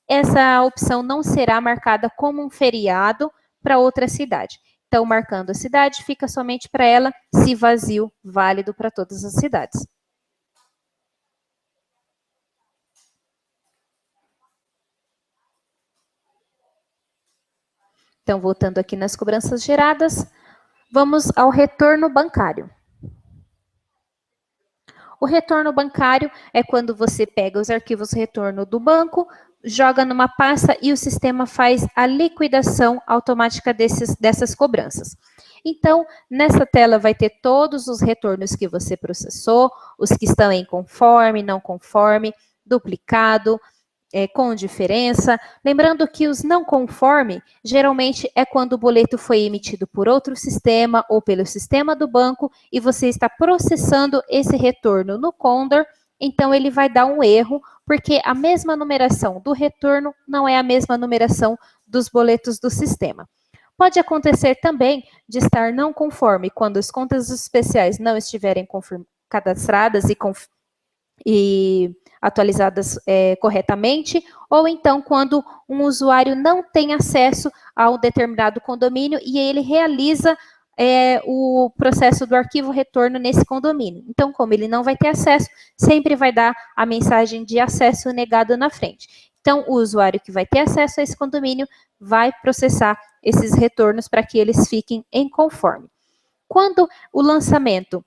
essa opção não será marcada como um feriado para outra cidade. Então, marcando a cidade, fica somente para ela, se vazio, válido para todas as cidades. Então, voltando aqui nas cobranças geradas, vamos ao retorno bancário. O retorno bancário é quando você pega os arquivos retorno do banco, joga numa pasta e o sistema faz a liquidação automática dessas cobranças. Então, nessa tela vai ter todos os retornos que você processou, os que estão em conforme, não conforme, duplicado, com diferença. Lembrando que os não conforme, geralmente é quando o boleto foi emitido por outro sistema ou pelo sistema do banco e você está processando esse retorno no Condor, então ele vai dar um erro, porque a mesma numeração do retorno não é a mesma numeração dos boletos do sistema. Pode acontecer também de estar não conforme quando as contas especiais não estiverem cadastradas e atualizadas corretamente, ou então quando um usuário não tem acesso a um determinado condomínio e ele realiza o processo do arquivo retorno nesse condomínio. Então, como ele não vai ter acesso, sempre vai dar a mensagem de acesso negado na frente. Então, o usuário que vai ter acesso a esse condomínio vai processar esses retornos para que eles fiquem em conforme. Quando o lançamento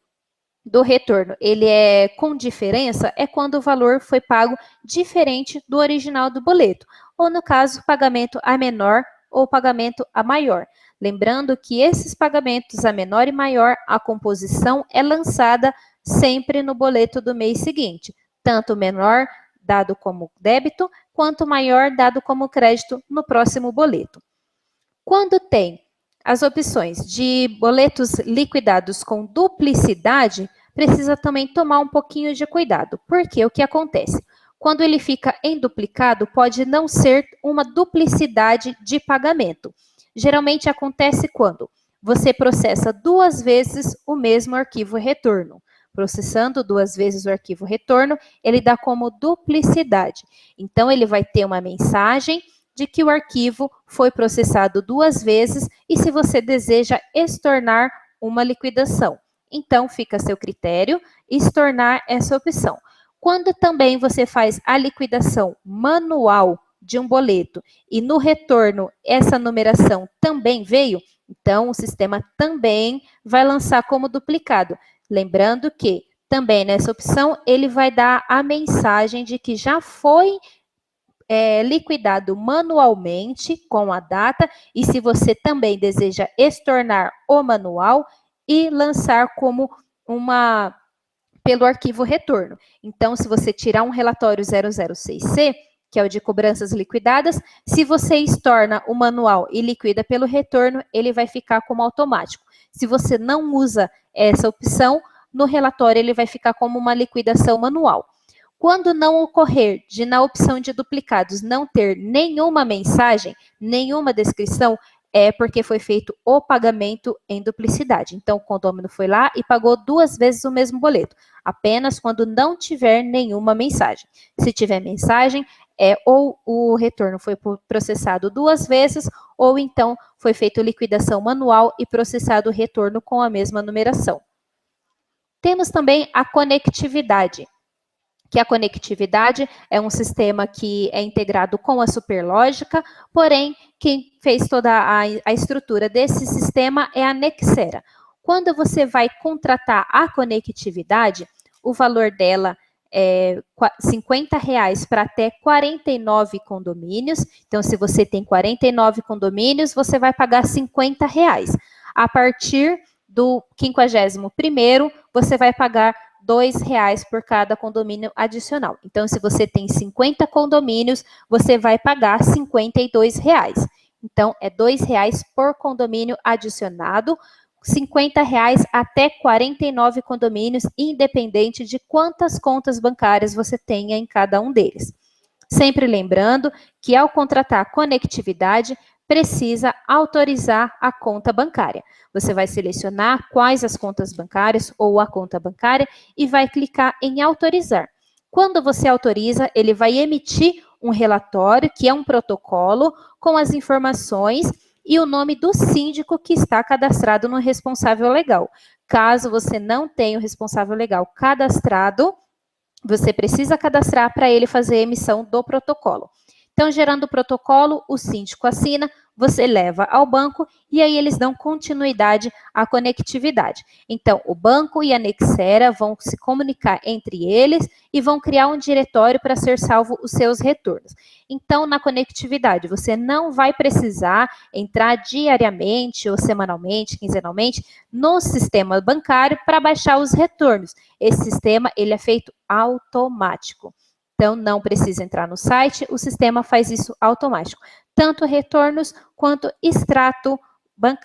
do retorno ele é com diferença, é quando o valor foi pago diferente do original do boleto, ou no caso, pagamento a menor ou pagamento a maior. Lembrando que esses pagamentos a menor e maior, a composição é lançada sempre no boleto do mês seguinte, tanto menor dado como débito, quanto maior dado como crédito no próximo boleto. Quando tem as opções de boletos liquidados com duplicidade, precisa também tomar um pouquinho de cuidado. Porque o que acontece? Quando ele fica em duplicado, pode não ser uma duplicidade de pagamento. Geralmente acontece quando você processa 2 vezes o mesmo arquivo retorno. Processando 2 vezes o arquivo retorno, ele dá como duplicidade. Então, ele vai ter uma mensagem de que o arquivo foi processado 2 vezes e se você deseja estornar uma liquidação. Então, fica a seu critério estornar essa opção. Quando também você faz a liquidação manual de um boleto e no retorno essa numeração também veio, então o sistema também vai lançar como duplicado. Lembrando que também nessa opção ele vai dar a mensagem de que já foi liquidado manualmente com a data e se você também deseja estornar o manual e lançar como pelo arquivo retorno. Então, se você tirar um relatório 006C, que é o de cobranças liquidadas, se você estorna o manual e liquida pelo retorno, ele vai ficar como automático. Se você não usa essa opção, no relatório ele vai ficar como uma liquidação manual. Quando não ocorrer de, na opção de duplicados, não ter nenhuma mensagem, nenhuma descrição, é porque foi feito o pagamento em duplicidade. Então, o condômino foi lá e pagou 2 vezes o mesmo boleto, apenas quando não tiver nenhuma mensagem. Se tiver mensagem, ou o retorno foi processado 2 vezes, ou então foi feita liquidação manual e processado o retorno com a mesma numeração. Temos também a conectividade, que a conectividade é um sistema que é integrado com a Superlógica, porém, quem fez toda a estrutura desse sistema é a Nexera. Quando você vai contratar a conectividade, o valor dela R$ 50 para até 49 condomínios. Então, se você tem 49 condomínios, você vai pagar R$ 50. A partir do 51º, você vai pagar R$ 2 por cada condomínio adicional. Então, se você tem 50 condomínios, você vai pagar R$ 52. Então, é R$ 2 por condomínio adicionado, R$ 50 até 49 condomínios, independente de quantas contas bancárias você tenha em cada um deles. Sempre lembrando que ao contratar conectividade, precisa autorizar a conta bancária. Você vai selecionar quais as contas bancárias ou a conta bancária e vai clicar em autorizar. Quando você autoriza, ele vai emitir um relatório, que é um protocolo, com as informações e o nome do síndico que está cadastrado no responsável legal. Caso você não tenha o responsável legal cadastrado, você precisa cadastrar para ele fazer a emissão do protocolo. Então, gerando o protocolo, o síndico assina, você leva ao banco e aí eles dão continuidade à conectividade. Então, o banco e a Nexera vão se comunicar entre eles e vão criar um diretório para ser salvo os seus retornos. Então, na conectividade, você não vai precisar entrar diariamente ou semanalmente, quinzenalmente, no sistema bancário para baixar os retornos. Esse sistema ele é feito automático. Então, não precisa entrar no site, o sistema faz isso automático. Tanto retornos quanto extrato,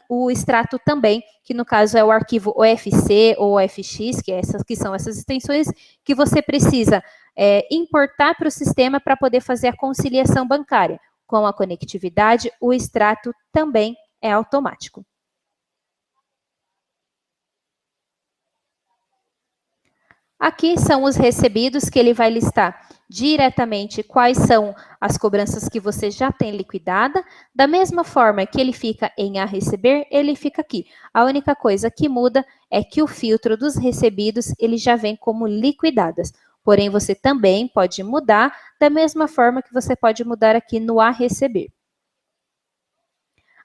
o extrato também, que no caso é o arquivo OFC ou OFX, que são essas extensões que você precisa importar para o sistema para poder fazer a conciliação bancária. Com a conectividade, o extrato também é automático. Aqui são os recebidos que ele vai listar diretamente quais são as cobranças que você já tem liquidada. Da mesma forma que ele fica em a receber, ele fica aqui. A única coisa que muda é que o filtro dos recebidos ele já vem como liquidadas. Porém, você também pode mudar da mesma forma que você pode mudar aqui no a receber.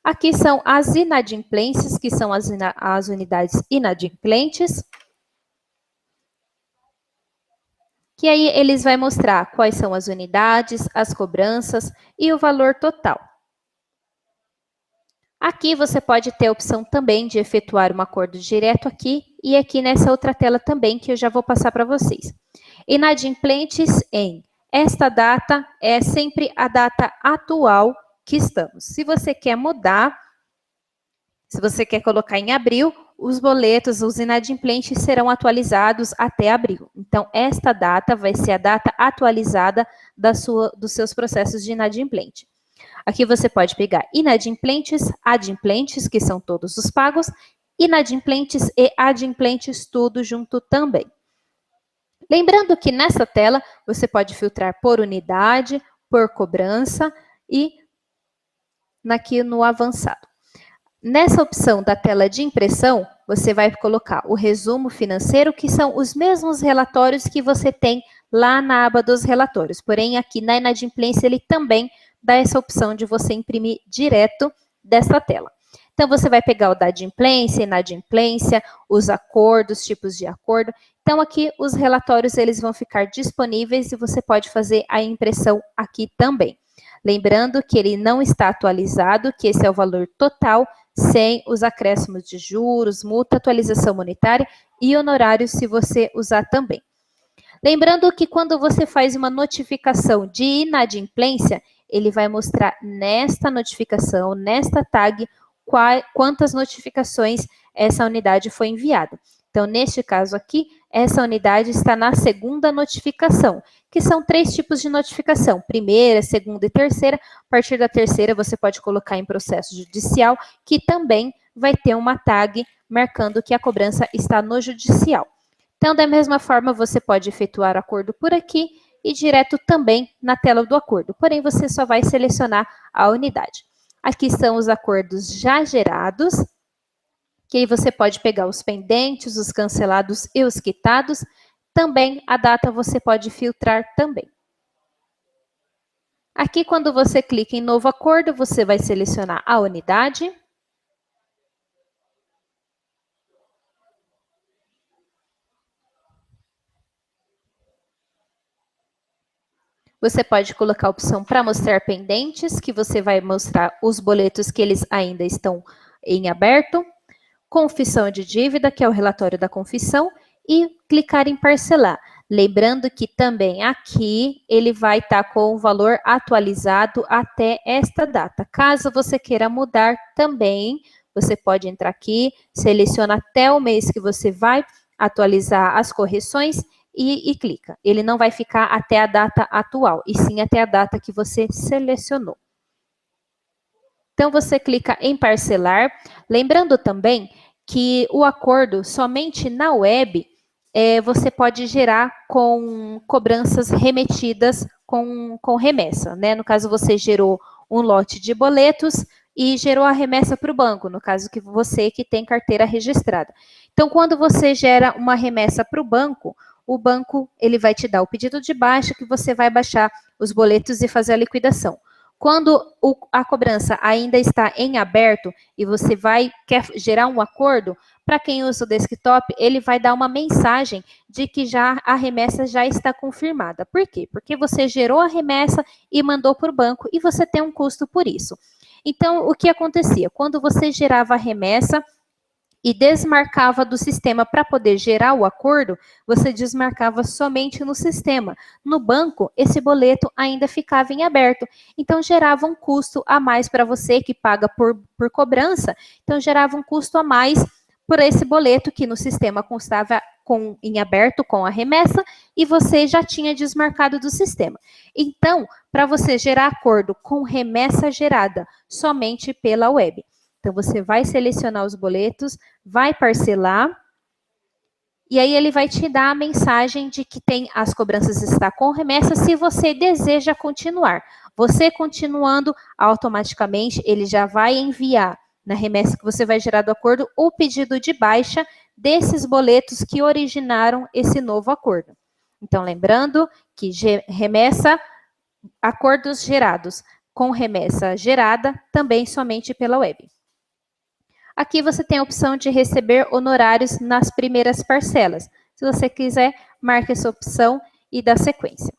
Aqui são as inadimplências, que são as unidades inadimplentes. Que aí eles vão mostrar quais são as unidades, as cobranças e o valor total. Aqui você pode ter a opção também de efetuar um acordo direto aqui e aqui nessa outra tela também, que eu já vou passar para vocês. Inadimplentes em esta data é sempre a data atual que estamos. Se você quer mudar, se você quer colocar em abril, os boletos, os inadimplentes serão atualizados até abril. Então, esta data vai ser a data atualizada dos seus processos de inadimplente. Aqui você pode pegar inadimplentes, adimplentes, que são todos os pagos, inadimplentes e adimplentes, tudo junto também. Lembrando que nessa tela você pode filtrar por unidade, por cobrança e aqui no avançado. Nessa opção da tela de impressão, você vai colocar o resumo financeiro, que são os mesmos relatórios que você tem lá na aba dos relatórios. Porém, aqui na inadimplência, ele também dá essa opção de você imprimir direto dessa tela. Então, você vai pegar o da adimplência, inadimplência, os acordos, tipos de acordo. Então, aqui os relatórios eles vão ficar disponíveis e você pode fazer a impressão aqui também. Lembrando que ele não está atualizado, que esse é o valor total, sem os acréscimos de juros, multa, atualização monetária e honorários, se você usar também. Lembrando que quando você faz uma notificação de inadimplência, ele vai mostrar nesta notificação, nesta tag, quantas notificações essa unidade foi enviada. Então, neste caso aqui, essa unidade está na segunda notificação, que são 3 tipos de notificação, primeira, segunda e terceira. A partir da terceira, você pode colocar em processo judicial, que também vai ter uma tag marcando que a cobrança está no judicial. Então, da mesma forma, você pode efetuar acordo por aqui e direto também na tela do acordo, porém, você só vai selecionar a unidade. Aqui são os acordos já gerados, que aí você pode pegar os pendentes, os cancelados e os quitados. Também a data você pode filtrar também. Aqui, quando você clica em novo acordo, você vai selecionar a unidade. Você pode colocar a opção para mostrar pendentes, que você vai mostrar os boletos que eles ainda estão em aberto. Confissão de dívida, que é o relatório da confissão, e clicar em parcelar. Lembrando que também aqui ele vai estar com o valor atualizado até esta data. Caso você queira mudar também, você pode entrar aqui, seleciona até o mês que você vai atualizar as correções e clica. Ele não vai ficar até a data atual, e sim até a data que você selecionou. Então, você clica em parcelar. Lembrando também que o acordo, somente na web, você pode gerar com cobranças remetidas com remessa, né? No caso, você gerou um lote de boletos e gerou a remessa para o banco, no caso que você que tem carteira registrada. Então, quando você gera uma remessa para o banco ele vai te dar o pedido de baixa, que você vai baixar os boletos e fazer a liquidação. Quando a cobrança ainda está em aberto e você quer gerar um acordo, para quem usa o desktop, ele vai dar uma mensagem de que a remessa já está confirmada. Por quê? Porque você gerou a remessa e mandou para o banco e você tem um custo por isso. Então, o que acontecia? Quando você gerava a remessa e desmarcava do sistema para poder gerar o acordo, você desmarcava somente no sistema. No banco, esse boleto ainda ficava em aberto. Então, gerava um custo a mais para você que paga por cobrança. Então, gerava um custo a mais por esse boleto que no sistema constava em aberto com a remessa e você já tinha desmarcado do sistema. Então, para você gerar acordo com remessa gerada somente pela web, então, você vai selecionar os boletos, vai parcelar, e aí ele vai te dar a mensagem de que as cobranças está com remessa se você deseja continuar. Você continuando, automaticamente ele já vai enviar na remessa que você vai gerar do acordo o pedido de baixa desses boletos que originaram esse novo acordo. Então, lembrando que remessa, acordos gerados com remessa gerada também somente pela web. Aqui você tem a opção de receber honorários nas primeiras parcelas. Se você quiser, marque essa opção e dá sequência.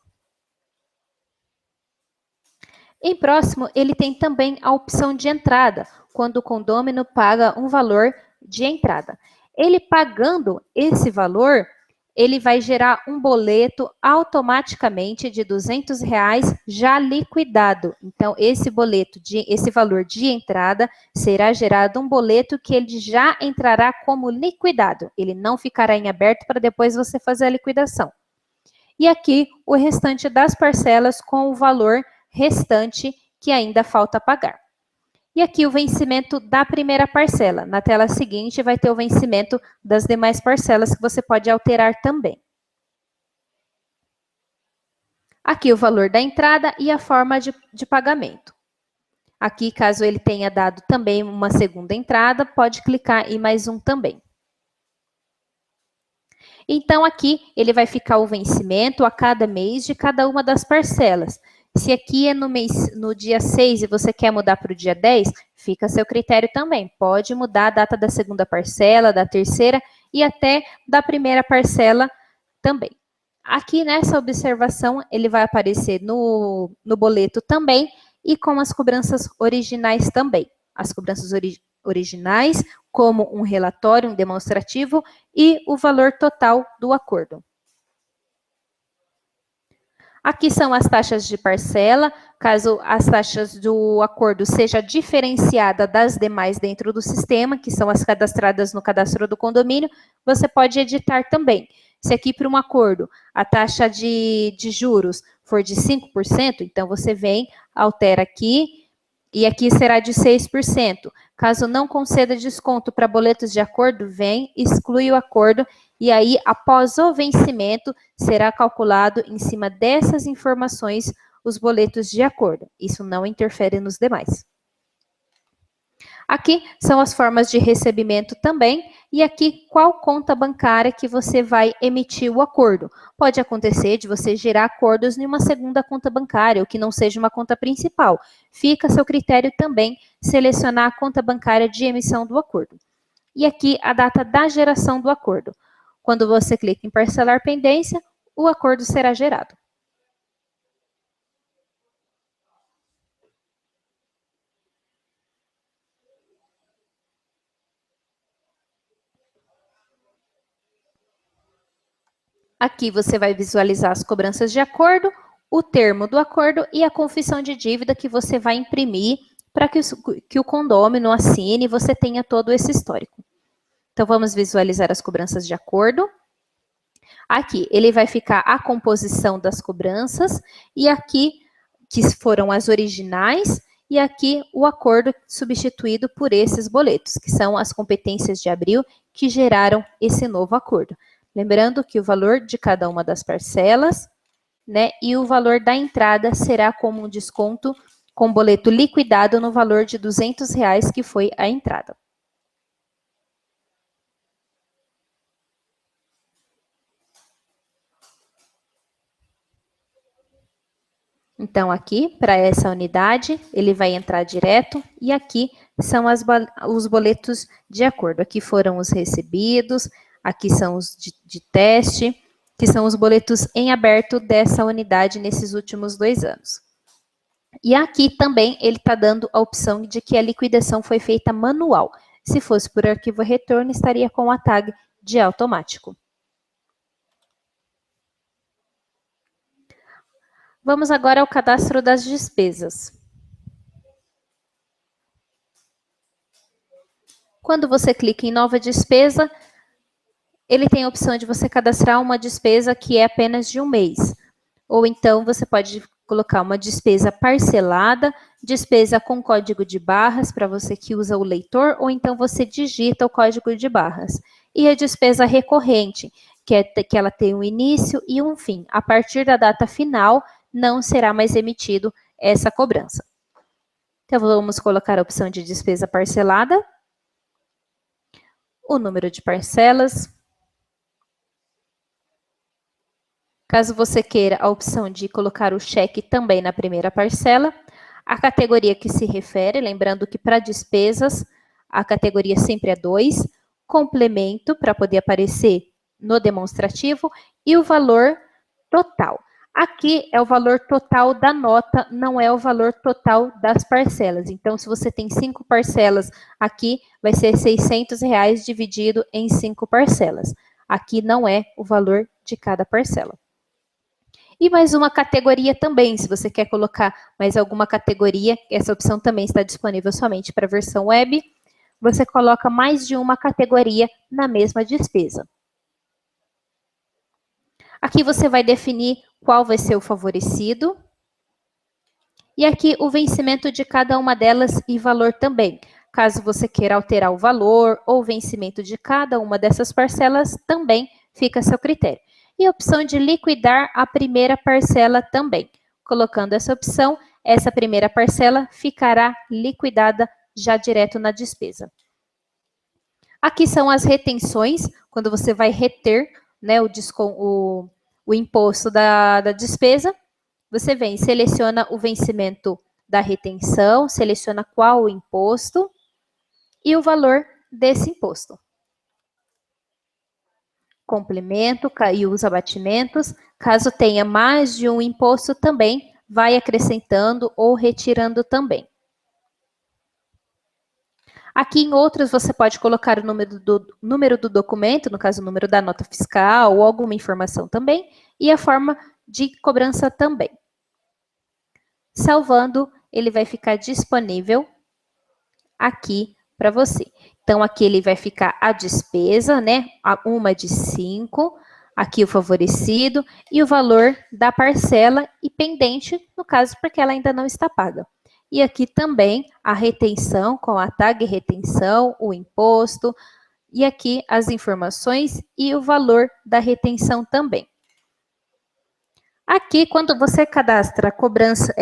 Em próximo, ele tem também a opção de entrada, quando o condômino paga um valor de entrada. Ele pagando esse valor, ele vai gerar um boleto automaticamente de R$200 já liquidado. Então, esse valor de entrada será gerado um boleto que ele já entrará como liquidado. Ele não ficará em aberto para depois você fazer a liquidação. E aqui o restante das parcelas com o valor restante que ainda falta pagar. E aqui o vencimento da primeira parcela. Na tela seguinte vai ter o vencimento das demais parcelas que você pode alterar também. Aqui o valor da entrada e a forma de pagamento. Aqui, caso ele tenha dado também uma segunda entrada, pode clicar em mais um também. Então, aqui ele vai ficar o vencimento a cada mês de cada uma das parcelas. Se aqui é no dia 6 e você quer mudar para o dia 10, fica a seu critério também. Pode mudar a data da segunda parcela, da terceira e até da primeira parcela também. Aqui nessa observação, ele vai aparecer no boleto também e com as cobranças originais também. As cobranças originais, como um relatório, um demonstrativo e o valor total do acordo. Aqui são as taxas de parcela, caso as taxas do acordo seja diferenciada das demais dentro do sistema, que são as cadastradas no cadastro do condomínio, você pode editar também. Se aqui para um acordo a taxa de juros for de 5%, então você vem, altera aqui, e aqui será de 6%. Caso não conceda desconto para boletos de acordo, vem, exclui o acordo, e aí, após o vencimento, será calculado em cima dessas informações os boletos de acordo. Isso não interfere nos demais. Aqui são as formas de recebimento também, e aqui qual conta bancária que você vai emitir o acordo. Pode acontecer de você gerar acordos em uma segunda conta bancária, ou que não seja uma conta principal. Fica a seu critério também selecionar a conta bancária de emissão do acordo. E aqui a data da geração do acordo. Quando você clica em parcelar pendência, o acordo será gerado. Aqui você vai visualizar as cobranças de acordo, o termo do acordo e a confissão de dívida que você vai imprimir para que o condômino assine e você tenha todo esse histórico. Então, vamos visualizar as cobranças de acordo. Aqui, ele vai ficar a composição das cobranças e aqui, que foram as originais, e aqui o acordo substituído por esses boletos, que são as competências de abril que geraram esse novo acordo. Lembrando que o valor de cada uma das parcelas, né, e o valor da entrada será como um desconto com boleto liquidado no valor de R$200, que foi a entrada. Então, aqui, para essa unidade, ele vai entrar direto, e aqui são os boletos de acordo. Aqui foram os recebidos, aqui são os de teste, que são os boletos em aberto dessa unidade nesses últimos 2 anos. E aqui também ele está dando a opção de que a liquidação foi feita manual. Se fosse por arquivo retorno, estaria com a tag de automático. Vamos agora ao cadastro das despesas. Quando você clica em nova despesa, ele tem a opção de você cadastrar uma despesa que é apenas de 1 mês. Ou então você pode colocar uma despesa parcelada, despesa com código de barras para você que usa o leitor, ou então você digita o código de barras. E a despesa recorrente, que ela tem um início e um fim. A partir da data final, não será mais emitido essa cobrança. Então, vamos colocar a opção de despesa parcelada, o número de parcelas. Caso você queira a opção de colocar o cheque também na primeira parcela, a categoria que se refere, lembrando que para despesas, a categoria sempre é 2, complemento, para poder aparecer no demonstrativo, e o valor total. Aqui é o valor total da nota, não é o valor total das parcelas. Então, se você tem 5 parcelas aqui, vai ser R$600 dividido em 5 parcelas. Aqui não é o valor de cada parcela. E mais uma categoria também, se você quer colocar mais alguma categoria, essa opção também está disponível somente para a versão web, você coloca mais de uma categoria na mesma despesa. Aqui você vai definir qual vai ser o favorecido. E aqui o vencimento de cada uma delas e valor também. Caso você queira alterar o valor ou o vencimento de cada uma dessas parcelas, também fica a seu critério. E a opção de liquidar a primeira parcela também. Colocando essa opção, essa primeira parcela ficará liquidada já direto na despesa. Aqui são as retenções, quando você vai reter, né, o imposto da despesa. Você vem, seleciona o vencimento da retenção, seleciona qual o imposto e o valor desse imposto. Complemento e os abatimentos. Caso tenha mais de um imposto também, vai acrescentando ou retirando também. Aqui em outros você pode colocar o número do documento, no caso o número da nota fiscal ou alguma informação também, e a forma de cobrança também. Salvando, ele vai ficar disponível aqui para você. Então, aqui ele vai ficar a despesa, né? Uma de 5, aqui o favorecido e o valor da parcela e pendente, no caso, porque ela ainda não está paga. E aqui também a retenção, com a tag retenção, o imposto, e aqui as informações e o valor da retenção também. Aqui, quando você cadastra cobrança,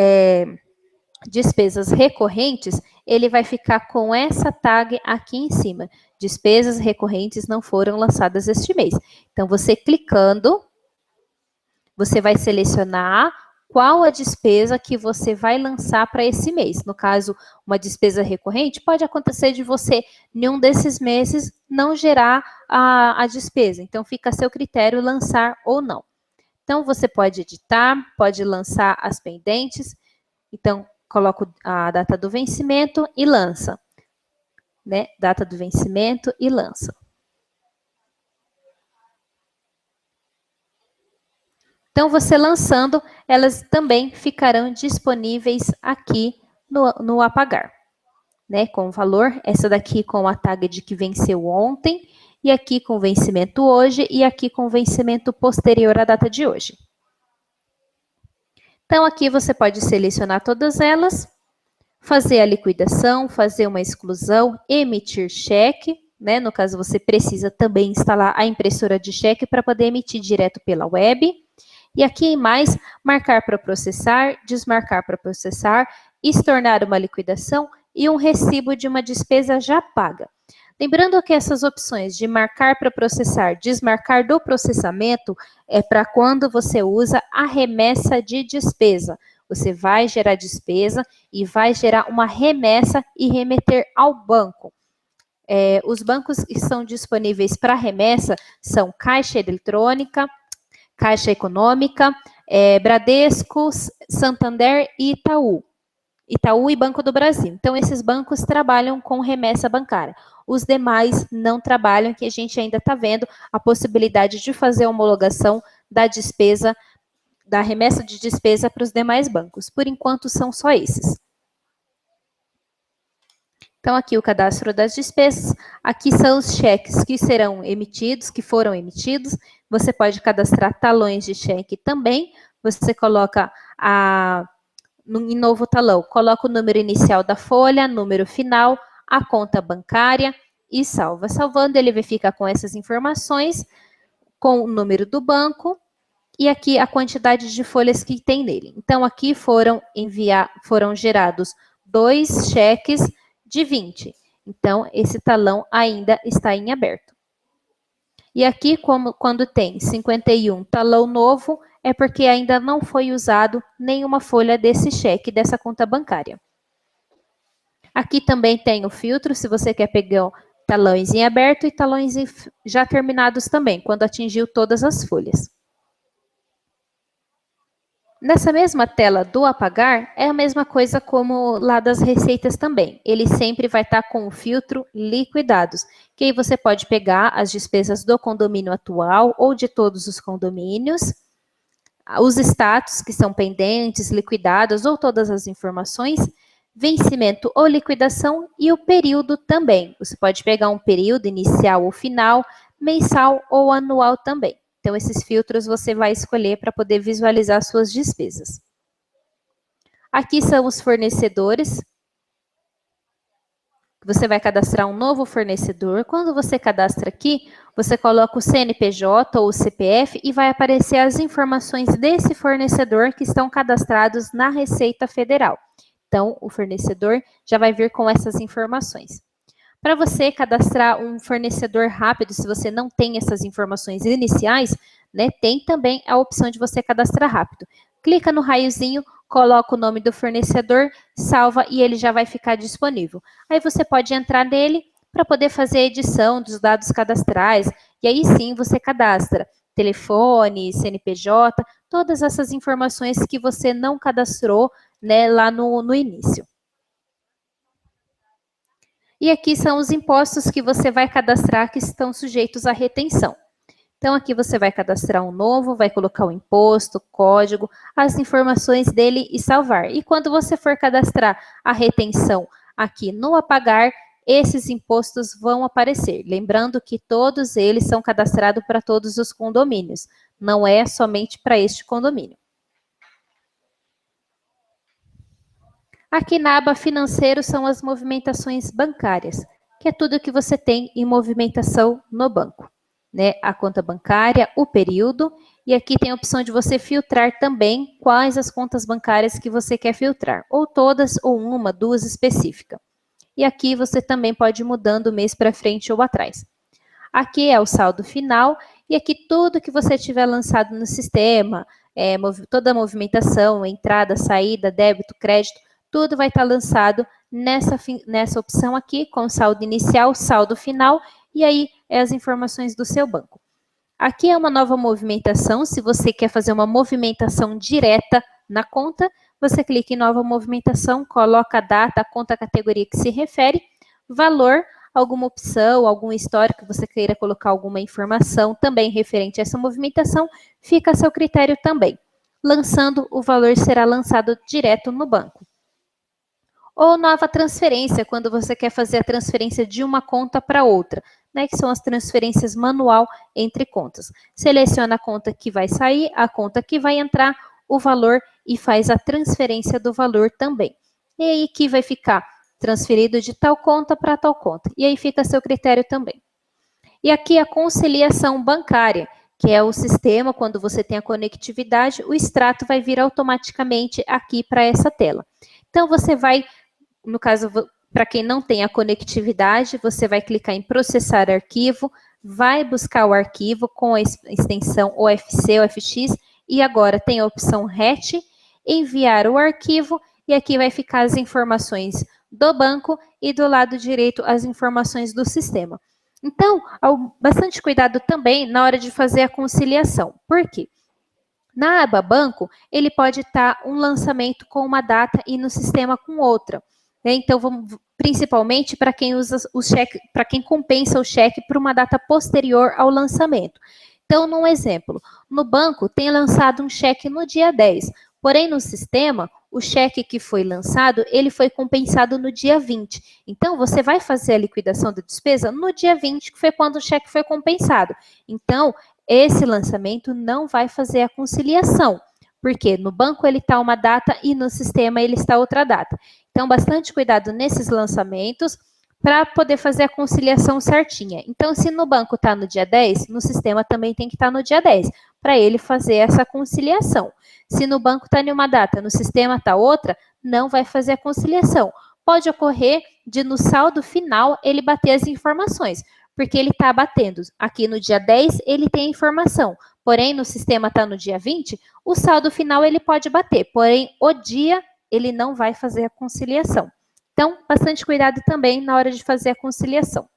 despesas recorrentes, ele vai ficar com essa tag aqui em cima. Despesas recorrentes não foram lançadas este mês. Então, você clicando, você vai selecionar qual a despesa que você vai lançar para esse mês. No caso, uma despesa recorrente, pode acontecer de você, em um desses meses, não gerar a despesa. Então, fica a seu critério lançar ou não. Então, você pode editar, pode lançar as pendentes. Então, coloco a data do vencimento e lança. Né? Data do vencimento e lança. Então, você lançando, elas também ficarão disponíveis aqui no apagar, né? Com o valor, essa daqui com a tag de que venceu ontem, e aqui com vencimento hoje, e aqui com vencimento posterior à data de hoje. Então, aqui você pode selecionar todas elas, fazer a liquidação, fazer uma exclusão, emitir cheque, né? No caso, você precisa também instalar a impressora de cheque para poder emitir direto pela web. E aqui em mais, marcar para processar, desmarcar para processar, estornar uma liquidação e um recibo de uma despesa já paga. Lembrando que essas opções de marcar para processar, desmarcar do processamento, é para quando você usa a remessa de despesa. Você vai gerar despesa e vai gerar uma remessa e remeter ao banco. Os bancos que são disponíveis para remessa são Caixa Eletrônica, Caixa Econômica, Bradesco, Santander e Itaú. Itaú e Banco do Brasil. Então, esses bancos trabalham com remessa bancária. Os demais não trabalham, que a gente ainda está vendo a possibilidade de fazer a homologação da despesa, da remessa de despesa para os demais bancos. Por enquanto, são só esses. Então, aqui o cadastro das despesas. Aqui são os cheques que serão emitidos, que foram emitidos. Você pode cadastrar talões de cheque também. Você coloca em novo talão, coloca o número inicial da folha, número final, a conta bancária e salva. Salvando, ele vai ficar com essas informações, com o número do banco e aqui a quantidade de folhas que tem nele. Então, aqui foram gerados 2 cheques de 20. Então, esse talão ainda está em aberto. E aqui, quando tem 51 talão novo, é porque ainda não foi usado nenhuma folha desse cheque, dessa conta bancária. Aqui também tem o filtro, se você quer pegar talões em aberto e talões já terminados também, quando atingiu todas as folhas. Nessa mesma tela do apagar, é a mesma coisa como lá das receitas também. Ele sempre vai estar com o filtro liquidados, que aí você pode pegar as despesas do condomínio atual ou de todos os condomínios, os status que são pendentes, liquidados ou todas as informações, vencimento ou liquidação e o período também. Você pode pegar um período inicial ou final, mensal ou anual também. Então, esses filtros você vai escolher para poder visualizar suas despesas. Aqui são os fornecedores. Você vai cadastrar um novo fornecedor. Quando você cadastra aqui, você coloca o CNPJ ou o CPF e vai aparecer as informações desse fornecedor que estão cadastrados na Receita Federal. Então, o fornecedor já vai vir com essas informações. Para você cadastrar um fornecedor rápido, se você não tem essas informações iniciais, né, tem também a opção de você cadastrar rápido. Clica no raiozinho, coloca o nome do fornecedor, salva e ele já vai ficar disponível. Aí você pode entrar nele para poder fazer a edição dos dados cadastrais e aí sim você cadastra telefone, CNPJ, todas essas informações que você não cadastrou, né, lá no início. E aqui são os impostos que você vai cadastrar que estão sujeitos à retenção. Então, aqui você vai cadastrar um novo, vai colocar o imposto, código, as informações dele e salvar. E quando você for cadastrar a retenção aqui no apagar, esses impostos vão aparecer. Lembrando que todos eles são cadastrados para todos os condomínios, não é somente para este condomínio. Aqui na aba financeiro são as movimentações bancárias, que é tudo que você tem em movimentação no banco, né? A conta bancária, o período, e aqui tem a opção de você filtrar também quais as contas bancárias que você quer filtrar, ou todas, ou uma, duas específicas. E aqui você também pode ir mudando mês para frente ou atrás. Aqui é o saldo final, e aqui tudo que você tiver lançado no sistema, toda a movimentação, entrada, saída, débito, crédito, tudo vai estar lançado nessa opção aqui, com saldo inicial, saldo final, e aí as informações do seu banco. Aqui é uma nova movimentação, se você quer fazer uma movimentação direta na conta, você clica em nova movimentação, coloca a data, a conta, a categoria que se refere, valor, alguma opção, algum histórico, você queira colocar alguma informação também referente a essa movimentação, fica a seu critério também. Lançando, o valor será lançado direto no banco. Ou nova transferência, quando você quer fazer a transferência de uma conta para outra, né, que são as transferências manual entre contas. Seleciona a conta que vai sair, a conta que vai entrar, o valor e faz a transferência do valor também. E aí que vai ficar transferido de tal conta para tal conta. E aí fica a seu critério também. E aqui a conciliação bancária, que é o sistema, quando você tem a conectividade, o extrato vai vir automaticamente aqui para essa tela. Então, você vai, no caso, para quem não tem a conectividade, você vai clicar em processar arquivo, vai buscar o arquivo com a extensão OFC, OFX, e agora tem a opção RET, enviar o arquivo, e aqui vai ficar as informações do banco e do lado direito as informações do sistema. Então, bastante cuidado também na hora de fazer a conciliação. Por quê? Na aba banco, ele pode estar um lançamento com uma data e no sistema com outra. Então, principalmente para quem usa o cheque, para quem compensa o cheque por uma data posterior ao lançamento. Então, num exemplo, no banco tem lançado um cheque no dia 10, porém no sistema, o cheque que foi lançado, ele foi compensado no dia 20. Então, você vai fazer a liquidação da despesa no dia 20, que foi quando o cheque foi compensado. Então, esse lançamento não vai fazer a conciliação, porque no banco ele está uma data e no sistema ele está outra data. Então, bastante cuidado nesses lançamentos para poder fazer a conciliação certinha. Então, se no banco está no dia 10, no sistema também tem que estar no dia 10, para ele fazer essa conciliação. Se no banco está em uma data, no sistema está outra, não vai fazer a conciliação. Pode ocorrer de no saldo final ele bater as informações, porque ele está batendo. Aqui no dia 10 ele tem a informação, porém no sistema está no dia 20, o saldo final ele pode bater, porém o dia ele não vai fazer a conciliação. Então, bastante cuidado também na hora de fazer a conciliação.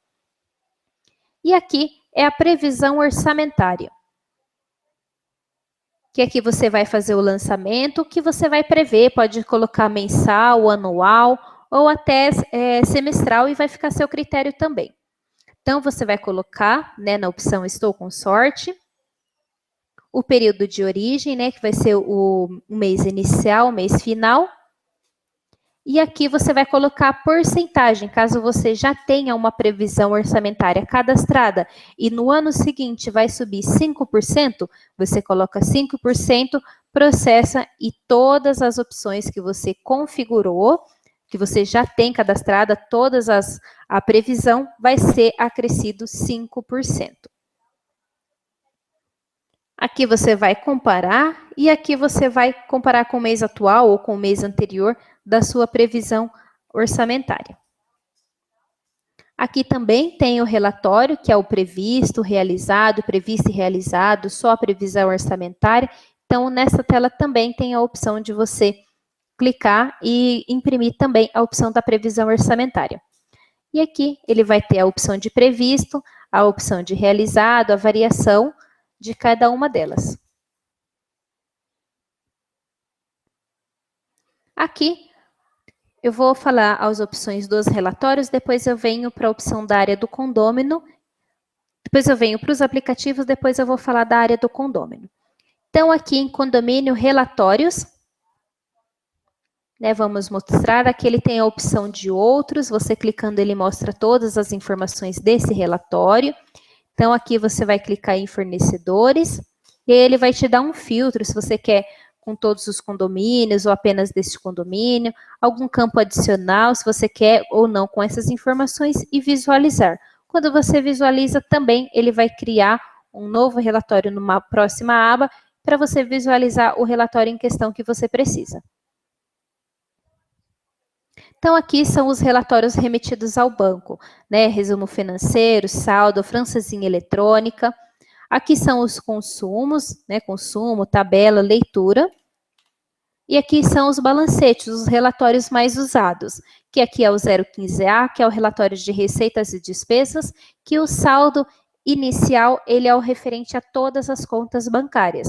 E aqui é a previsão orçamentária. Que aqui você vai fazer o lançamento, que você vai prever, pode colocar mensal, anual, ou até semestral, e vai ficar a seu critério também. Então, você vai colocar, né, na opção Estou com sorte, o período de origem, né, que vai ser o mês inicial, o mês final. E aqui você vai colocar a porcentagem, caso você já tenha uma previsão orçamentária cadastrada e no ano seguinte vai subir 5%, você coloca 5%, processa e todas as opções que você configurou, que você já tem cadastrada, a previsão vai ser acrescido 5%. Aqui você vai comparar e aqui você vai comparar com o mês atual ou com o mês anterior da sua previsão orçamentária. Aqui também tem o relatório, que é o previsto, realizado, previsto e realizado, só a previsão orçamentária. Então, nessa tela também tem a opção de você clicar e imprimir também a opção da previsão orçamentária. E aqui ele vai ter a opção de previsto, a opção de realizado, a variação de cada uma delas. Aqui eu vou falar as opções dos relatórios, depois eu venho para a opção da área do condômino, depois eu venho para os aplicativos, depois eu vou falar da área do condômino. Então, aqui em condomínio, relatórios, né, vamos mostrar, aqui ele tem a opção de outros, você clicando ele mostra todas as informações desse relatório. Então, aqui você vai clicar em fornecedores, e aí ele vai te dar um filtro, se você quer com todos os condomínios, ou apenas desse condomínio, algum campo adicional, se você quer ou não com essas informações, e visualizar. Quando você visualiza também, ele vai criar um novo relatório numa próxima aba, para você visualizar o relatório em questão que você precisa. Então, aqui são os relatórios remetidos ao banco, né? Resumo financeiro, saldo, francesinha eletrônica. Aqui são os consumos, né? Consumo, tabela, leitura. E aqui são os balancetes, os relatórios mais usados, que aqui é o 015A, que é o relatório de receitas e despesas, que o saldo inicial, ele é o referente a todas as contas bancárias.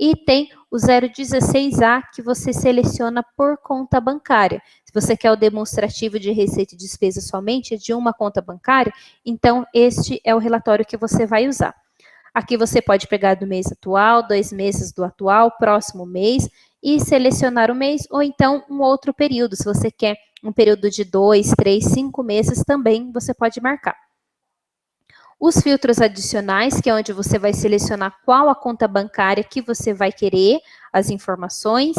e tem o 016A, que você seleciona por conta bancária. Se você quer o demonstrativo de receita e despesa somente de uma conta bancária, então este é o relatório que você vai usar. Aqui você pode pegar do mês atual, 2 meses do atual, próximo mês, e selecionar o mês, ou então um outro período. Se você quer um período de 2, 3, 5 meses, também você pode marcar. Os filtros adicionais, que é onde você vai selecionar qual a conta bancária que você vai querer, as informações.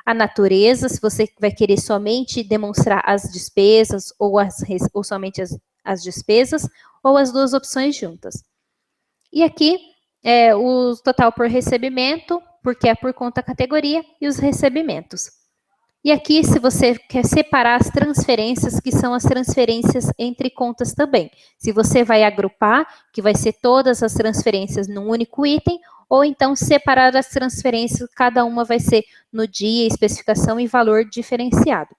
A natureza, se você vai querer somente demonstrar as despesas ou somente as despesas, ou as duas opções juntas. E aqui, o total por recebimento, porque é por conta categoria, e os recebimentos. E aqui, se você quer separar as transferências, que são as transferências entre contas também. Se você vai agrupar, que vai ser todas as transferências num único item, ou então separar as transferências, cada uma vai ser no dia, especificação e valor diferenciado.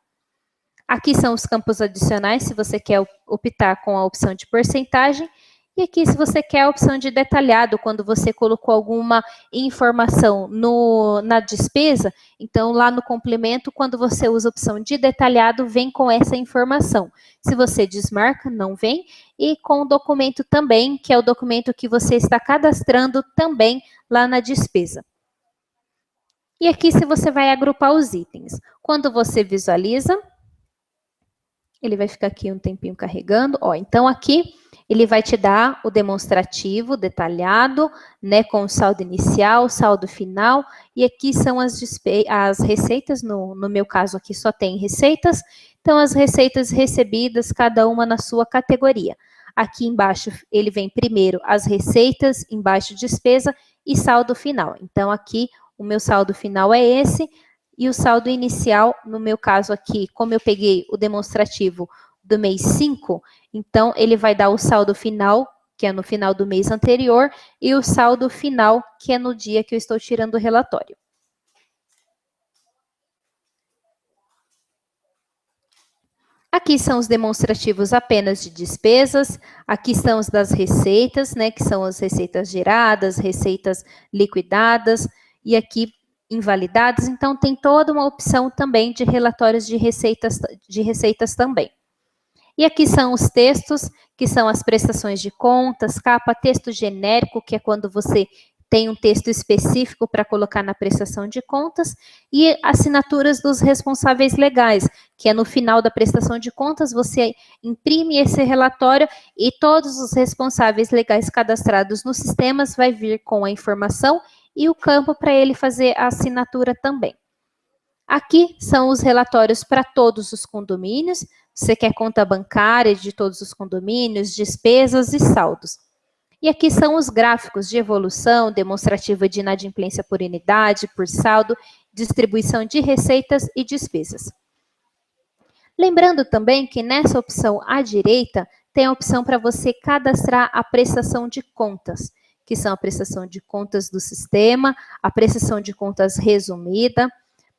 Aqui são os campos adicionais, se você quer optar com a opção de porcentagem. E aqui, se você quer a opção de detalhado, quando você colocou alguma informação na despesa, então lá no complemento, quando você usa a opção de detalhado, vem com essa informação. Se você desmarca, não vem. E com o documento também, que é o documento que você está cadastrando também lá na despesa. E aqui, se você vai agrupar os itens. Quando você visualiza, ele vai ficar aqui um tempinho carregando. Então, aqui ele vai te dar o demonstrativo detalhado, né, com o saldo inicial, saldo final, e aqui são as receitas, no meu caso aqui só tem receitas, então as receitas recebidas, cada uma na sua categoria. Aqui embaixo ele vem primeiro as receitas, embaixo despesa e saldo final. Então aqui o meu saldo final é esse, e o saldo inicial, no meu caso aqui, como eu peguei o demonstrativo do mês 5, então ele vai dar o saldo final, que é no final do mês anterior, e o saldo final, que é no dia que eu estou tirando o relatório. Aqui são os demonstrativos apenas de despesas, aqui são os das receitas, né, que são as receitas geradas, receitas liquidadas, e aqui invalidadas, então tem toda uma opção também de relatórios de receitas também. E aqui são os textos, que são as prestações de contas, capa, texto genérico, que é quando você tem um texto específico para colocar na prestação de contas, e assinaturas dos responsáveis legais, que é no final da prestação de contas, você imprime esse relatório e todos os responsáveis legais cadastrados nos sistemas vai vir com a informação e o campo para ele fazer a assinatura também. Aqui são os relatórios para todos os condomínios. Você quer conta bancária de todos os condomínios, despesas e saldos. E aqui são os gráficos de evolução, demonstrativa de inadimplência por unidade, por saldo, distribuição de receitas e despesas. Lembrando também que nessa opção à direita, tem a opção para você cadastrar a prestação de contas, que são a prestação de contas do sistema, a prestação de contas resumida,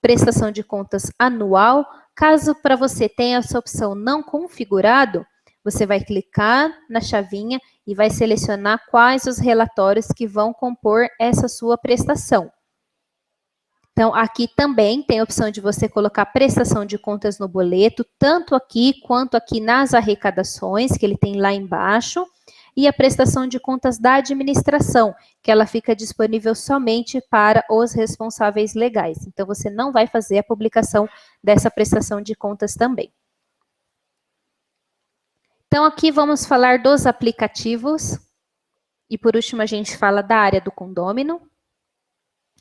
prestação de contas anual. Caso para você tenha essa opção não configurado, você vai clicar na chavinha e vai selecionar quais os relatórios que vão compor essa sua prestação. Então, aqui também tem a opção de você colocar prestação de contas no boleto, tanto aqui quanto aqui nas arrecadações, que ele tem lá embaixo, e a prestação de contas da administração, que ela fica disponível somente para os responsáveis legais. Então, você não vai fazer a publicação dessa prestação de contas também. Então, aqui vamos falar dos aplicativos. E, por último, a gente fala da área do condômino.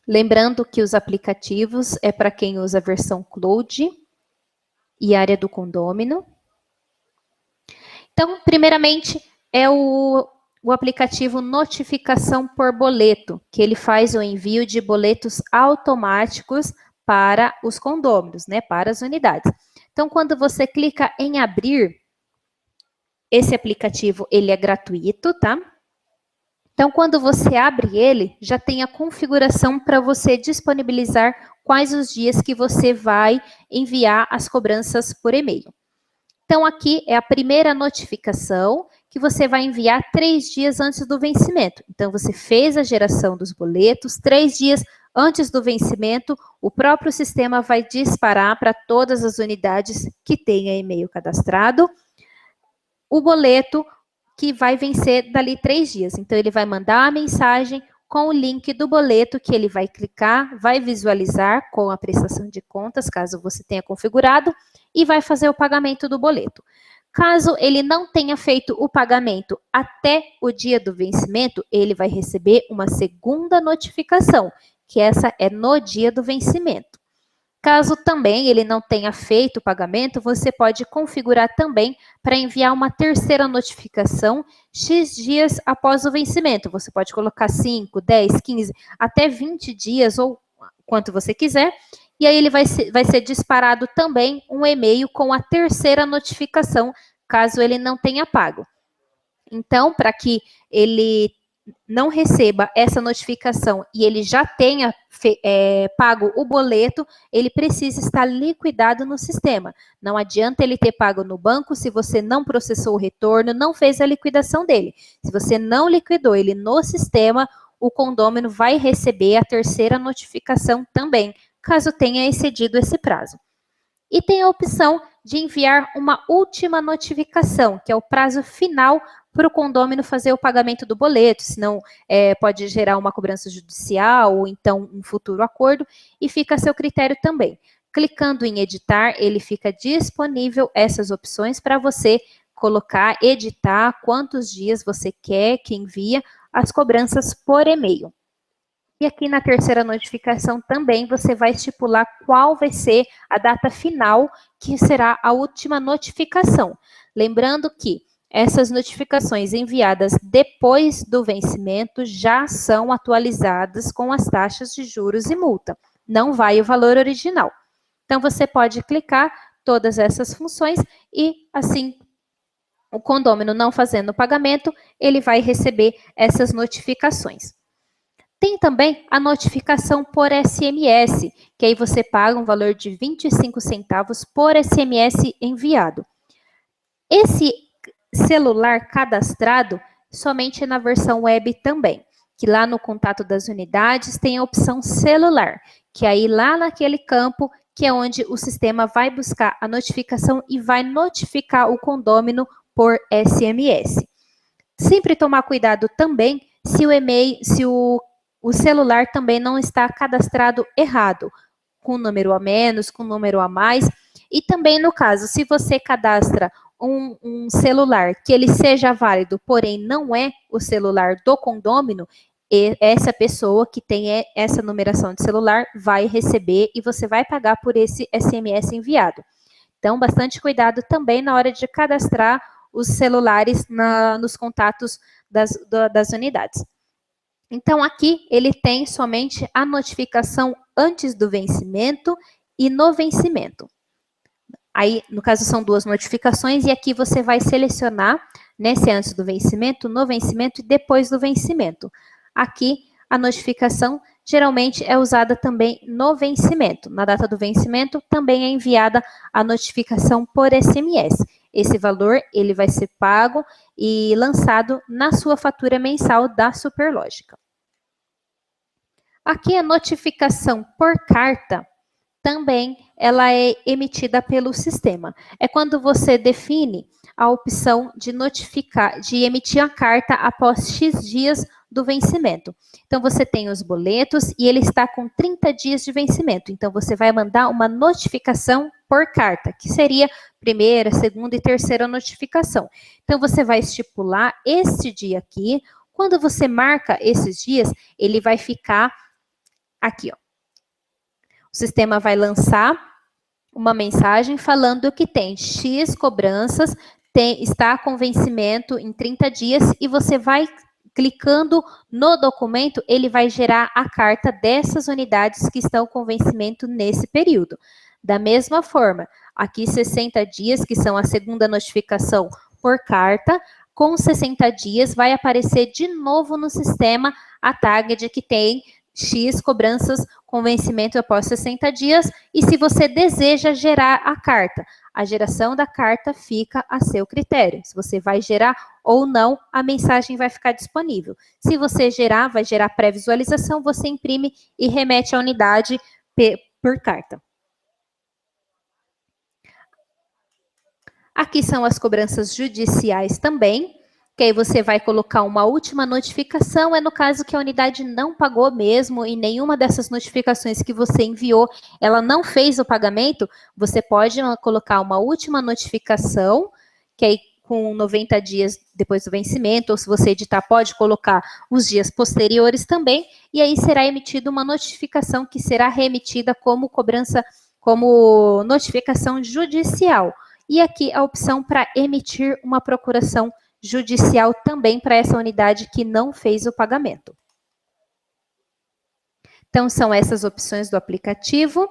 Lembrando que os aplicativos é para quem usa a versão Cloud e área do condômino. Então, primeiramente, é o aplicativo Notificação por Boleto, que ele faz o envio de boletos automáticos para os condôminos, né, para as unidades. Então, quando você clica em abrir, esse aplicativo, ele é gratuito, tá? Então, quando você abre ele, já tem a configuração para você disponibilizar quais os dias que você vai enviar as cobranças por e-mail. Então, aqui é a primeira notificação que você vai enviar 3 dias antes do vencimento. Então, você fez a geração dos boletos, 3 dias antes do vencimento, o próprio sistema vai disparar para todas as unidades que tenha e-mail cadastrado o boleto que vai vencer dali 3 dias. Então, ele vai mandar a mensagem com o link do boleto que ele vai clicar, vai visualizar com a prestação de contas, caso você tenha configurado, e vai fazer o pagamento do boleto. Caso ele não tenha feito o pagamento até o dia do vencimento, ele vai receber uma segunda notificação, que essa é no dia do vencimento. Caso também ele não tenha feito o pagamento, você pode configurar também para enviar uma terceira notificação X dias após o vencimento. Você pode colocar 5, 10, 15, até 20 dias ou quanto você quiser. E aí ele vai ser disparado também um e-mail com a terceira notificação, caso ele não tenha pago. Então, para que ele não receba essa notificação e ele já tenha pago o boleto, ele precisa estar liquidado no sistema. Não adianta ele ter pago no banco se você não processou o retorno, não fez a liquidação dele. Se você não liquidou ele no sistema, o condômino vai receber a terceira notificação também, caso tenha excedido esse prazo. E tem a opção de enviar uma última notificação, que é o prazo final para o condômino fazer o pagamento do boleto, senão pode gerar uma cobrança judicial ou então um futuro acordo, e fica a seu critério também. Clicando em editar, ele fica disponível essas opções para você colocar, editar quantos dias você quer que envia as cobranças por e-mail. E aqui na terceira notificação também você vai estipular qual vai ser a data final, que será a última notificação. Lembrando que essas notificações enviadas depois do vencimento já são atualizadas com as taxas de juros e multa. Não vai o valor original. Então, você pode clicar todas essas funções e, assim, o condômino não fazendo o pagamento, ele vai receber essas notificações. Tem também a notificação por SMS, que aí você paga um valor de 25 centavos por SMS enviado. Esse celular cadastrado somente na versão web também, que lá no contato das unidades tem a opção celular, que aí lá naquele campo que é onde o sistema vai buscar a notificação e vai notificar o condômino por SMS. Sempre tomar cuidado também se o e-mail, se o celular também não está cadastrado errado, com número a menos, com número a mais. E também no caso, se você cadastra um celular que ele seja válido, porém não é o celular do condômino, essa pessoa que tem essa numeração de celular vai receber e você vai pagar por esse SMS enviado. Então, bastante cuidado também na hora de cadastrar os celulares nos contatos das unidades. Então, aqui ele tem somente a notificação antes do vencimento e no vencimento. Aí, no caso, são 2 notificações e aqui você vai selecionar, né, se é antes do vencimento, no vencimento e depois do vencimento. Aqui, a notificação geralmente é usada também no vencimento. Na data do vencimento, também é enviada a notificação por SMS. Esse valor, ele vai ser pago e lançado na sua fatura mensal da Superlógica. Aqui a notificação por carta, também ela é emitida pelo sistema. É quando você define a opção de notificar, de emitir a carta após X dias do vencimento. Então, você tem os boletos e ele está com 30 dias de vencimento. Então, você vai mandar uma notificação por carta, que seria primeira, segunda e terceira notificação. Então, você vai estipular este dia aqui. Quando você marca esses dias, ele vai ficar aqui, ó. O sistema vai lançar uma mensagem falando que tem X cobranças, está com vencimento em 30 dias e você vai clicando no documento, ele vai gerar a carta dessas unidades que estão com vencimento nesse período. Da mesma forma, aqui 60 dias, que são a segunda notificação por carta, com 60 dias vai aparecer de novo no sistema a tag de que tem X cobranças com vencimento após 60 dias, e se você deseja gerar a carta, a geração da carta fica a seu critério. Se você vai gerar ou não, a mensagem vai ficar disponível. Se você gerar, vai gerar pré-visualização, você imprime e remete à unidade por carta. Aqui são as cobranças judiciais também, que aí você vai colocar uma última notificação, é no caso que a unidade não pagou mesmo e nenhuma dessas notificações que você enviou, ela não fez o pagamento, você pode colocar uma última notificação, que aí com 90 dias depois do vencimento, ou se você editar, pode colocar os dias posteriores também, e aí será emitida uma notificação que será remetida como cobrança, como notificação judicial. E aqui a opção para emitir uma procuração judicial também para essa unidade que não fez o pagamento. Então, são essas opções do aplicativo.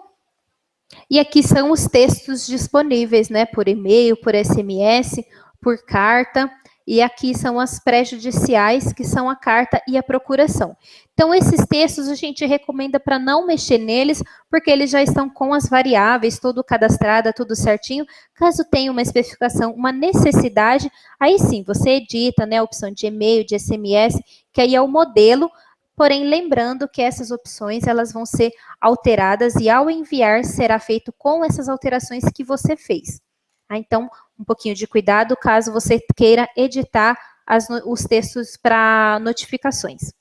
E aqui são os textos disponíveis, né, por e-mail, por SMS, por carta. E aqui são as pré-judiciais, que são a carta e a procuração. Então, esses textos a gente recomenda para não mexer neles, porque eles já estão com as variáveis, tudo cadastrado, tudo certinho. Caso tenha uma especificação, uma necessidade, aí sim, você edita, né, a opção de e-mail, de SMS, que aí é o modelo, porém, lembrando que essas opções, elas vão ser alteradas e ao enviar, será feito com essas alterações que você fez. Então, um pouquinho de cuidado caso você queira editar os textos para notificações.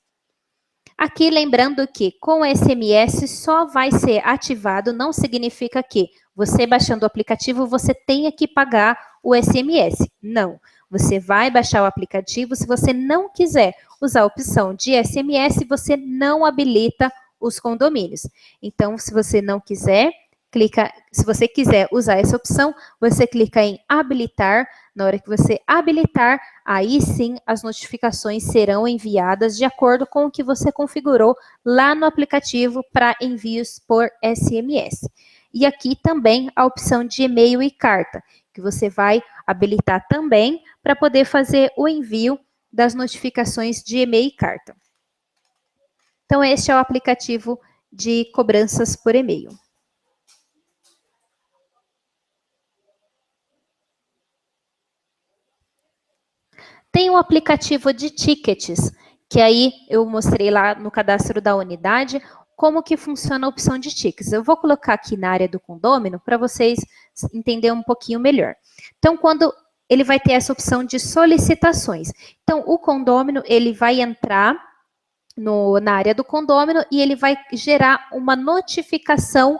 Aqui, lembrando que com SMS só vai ser ativado, não significa que você baixando o aplicativo, você tenha que pagar o SMS. Não. Você vai baixar o aplicativo, se você não quiser usar a opção de SMS, você não habilita os condomínios. Então, se você não quiser, se você quiser usar essa opção, você clica em habilitar. Na hora que você habilitar, aí sim as notificações serão enviadas de acordo com o que você configurou lá no aplicativo para envios por SMS. E aqui também a opção de e-mail e carta, que você vai habilitar também para poder fazer o envio das notificações de e-mail e carta. Então, este é o aplicativo de cobranças por e-mail. Tem um aplicativo de tickets, que aí eu mostrei lá no cadastro da unidade, como que funciona a opção de tickets. Eu vou colocar aqui na área do condômino para vocês entenderem um pouquinho melhor. Então, quando ele vai ter essa opção de solicitações. Então, o condômino, ele vai entrar na área do condômino e ele vai gerar uma notificação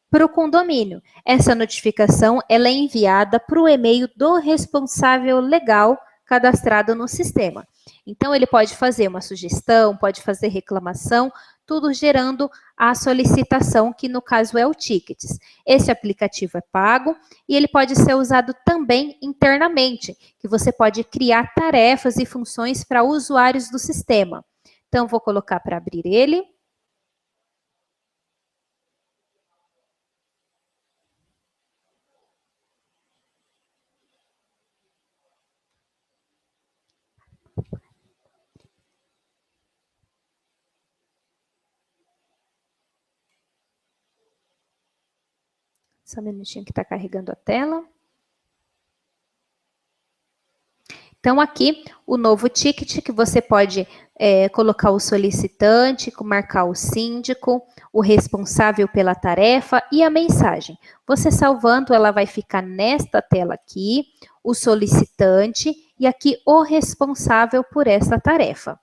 para o condomínio. Essa notificação, ela é enviada para o e-mail do responsável legal cadastrado no sistema. Então, ele pode fazer uma sugestão, pode fazer reclamação, tudo gerando a solicitação, que no caso é o Tickets. Esse aplicativo é pago e ele pode ser usado também internamente, que você pode criar tarefas e funções para usuários do sistema. Então, vou colocar para abrir ele. Só um minutinho que está carregando a tela. Então, aqui, o novo ticket, que você pode colocar o solicitante, marcar o síndico, o responsável pela tarefa e a mensagem. Você salvando, ela vai ficar nesta tela aqui, o solicitante e aqui o responsável por essa tarefa.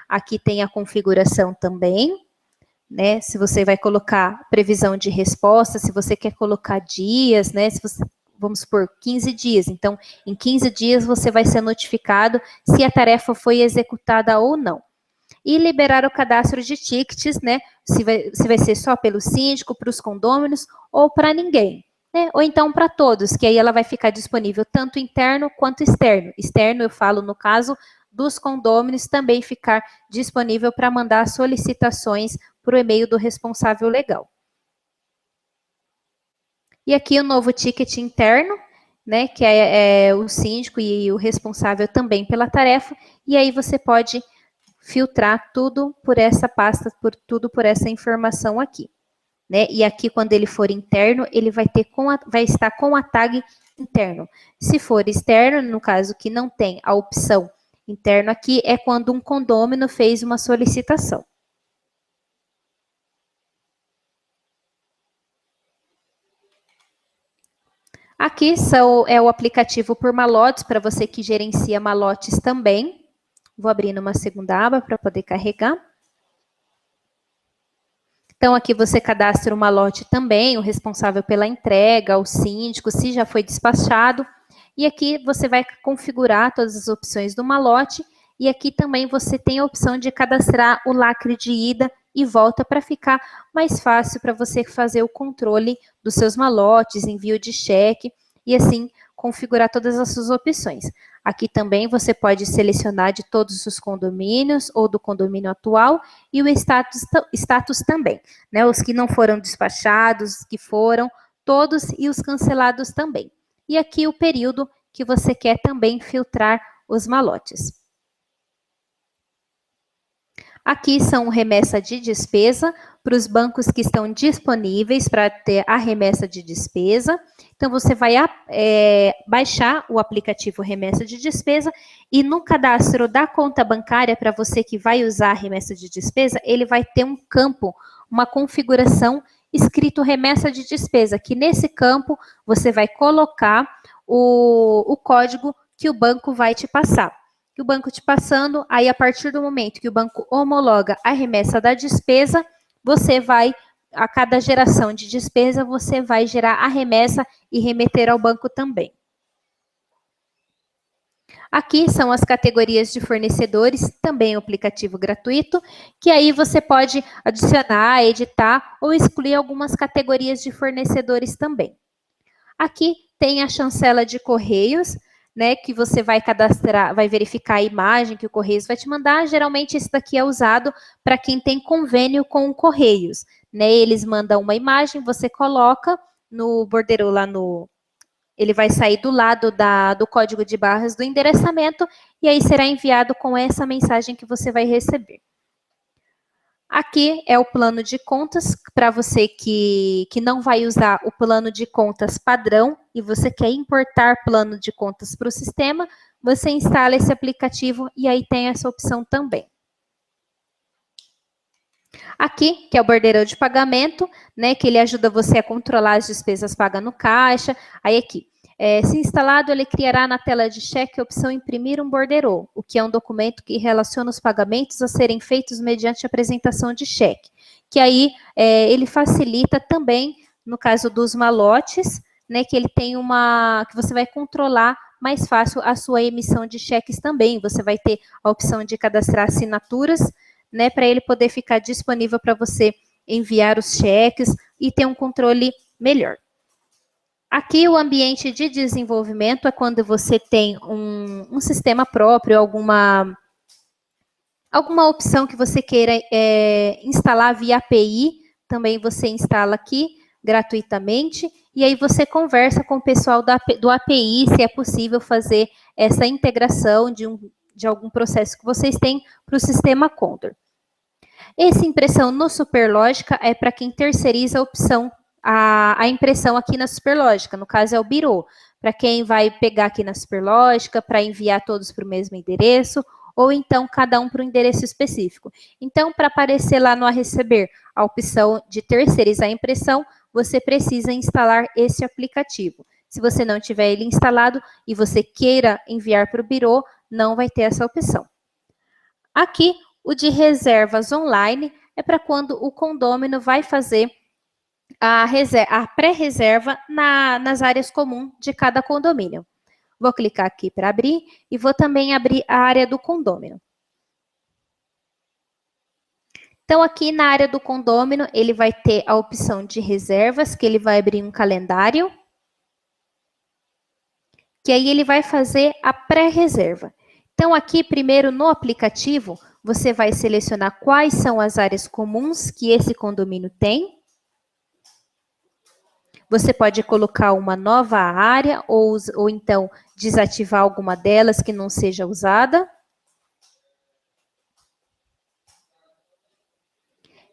Aqui tem a configuração também. Né, se você vai colocar previsão de resposta, se você quer colocar dias, né, se você, vamos supor, 15 dias. Então, em 15 dias você vai ser notificado se a tarefa foi executada ou não. E liberar o cadastro de tickets, né, se vai ser só pelo síndico, para os condôminos ou para ninguém. Né, ou então para todos, que aí ela vai ficar disponível tanto interno quanto externo. Externo, eu falo no caso dos condôminos, também ficar disponível para mandar solicitações para o e-mail do responsável legal. E aqui o novo ticket interno, né, que é o síndico e o responsável também pela tarefa, e aí você pode filtrar tudo por essa pasta, tudo por essa informação aqui, né? E aqui, quando ele for interno, ele vai estar com a tag interno. Se for externo, no caso que não tem a opção interno aqui, é quando um condômino fez uma solicitação. Aqui é o aplicativo por malotes, para você que gerencia malotes também. Vou abrir numa segunda aba para poder carregar. Então, aqui você cadastra o malote também, o responsável pela entrega, o síndico, se já foi despachado. E aqui você vai configurar todas as opções do malote. E aqui também você tem a opção de cadastrar o lacre de ida e volta para ficar mais fácil para você fazer o controle dos seus malotes, envio de cheque e assim configurar todas as suas opções. Aqui também você pode selecionar de todos os condomínios ou do condomínio atual e o status também, né? Os que não foram despachados, os que foram, todos e os cancelados também. E aqui o período que você quer também filtrar os malotes. Aqui são remessa de despesa para os bancos que estão disponíveis para ter a remessa de despesa. Então, você vai baixar o aplicativo Remessa de Despesa e no cadastro da conta bancária, para você que vai usar a remessa de despesa, ele vai ter um campo, uma configuração escrito Remessa de Despesa, que nesse campo você vai colocar o código que o banco vai te passar. Que o banco te passando, aí a partir do momento que o banco homologa a remessa da despesa, você vai, a cada geração de despesa, você vai gerar a remessa e remeter ao banco também. Aqui são as categorias de fornecedores, também um aplicativo gratuito, que aí você pode adicionar, editar ou excluir algumas categorias de fornecedores também. Aqui tem a chancela de correios, né, que você vai cadastrar, vai verificar a imagem que o Correios vai te mandar. Geralmente, esse daqui é usado para quem tem convênio com o Correios, né? Eles mandam uma imagem, você coloca no borderô lá no... Ele vai sair do lado do código de barras do endereçamento e aí será enviado com essa mensagem que você vai receber. Aqui é o plano de contas, para você que não vai usar o plano de contas padrão e você quer importar plano de contas para o sistema, você instala esse aplicativo e aí tem essa opção também. Aqui, que é o borderô de pagamento, né, que ele ajuda você a controlar as despesas pagas no caixa. Aí aqui, se instalado, ele criará na tela de cheque a opção imprimir um borderô, o que é um documento que relaciona os pagamentos a serem feitos mediante apresentação de cheque. Que aí ele facilita também, no caso dos malotes, né, que ele tem que você vai controlar mais fácil a sua emissão de cheques também. Você vai ter a opção de cadastrar assinaturas, né, para ele poder ficar disponível para você enviar os cheques e ter um controle melhor. Aqui, o ambiente de desenvolvimento é quando você tem um sistema próprio, alguma opção que você queira instalar via API, também você instala aqui gratuitamente, e aí você conversa com o pessoal do API, se é possível fazer essa integração de algum processo que vocês têm para o sistema Condor. Essa impressão no Superlógica é para quem terceiriza a opção, a impressão aqui na Superlógica, no caso é o Birô, para quem vai pegar aqui na Superlógica, para enviar todos para o mesmo endereço, ou então cada um para um endereço específico. Então, para aparecer lá no A Receber a opção de terceirizar a impressão, você precisa instalar esse aplicativo. Se você não tiver ele instalado e você queira enviar para o Birô, não vai ter essa opção. Aqui, o de reservas online é para quando o condômino vai fazer a pré-reserva nas áreas comuns de cada condomínio. Vou clicar aqui para abrir e vou também abrir a área do condômino. Então, aqui na área do condômino, ele vai ter a opção de reservas, que ele vai abrir um calendário, que aí ele vai fazer a pré-reserva. Então, aqui, primeiro, no aplicativo, você vai selecionar quais são as áreas comuns que esse condomínio tem. Você pode colocar uma nova área ou então desativar alguma delas que não seja usada.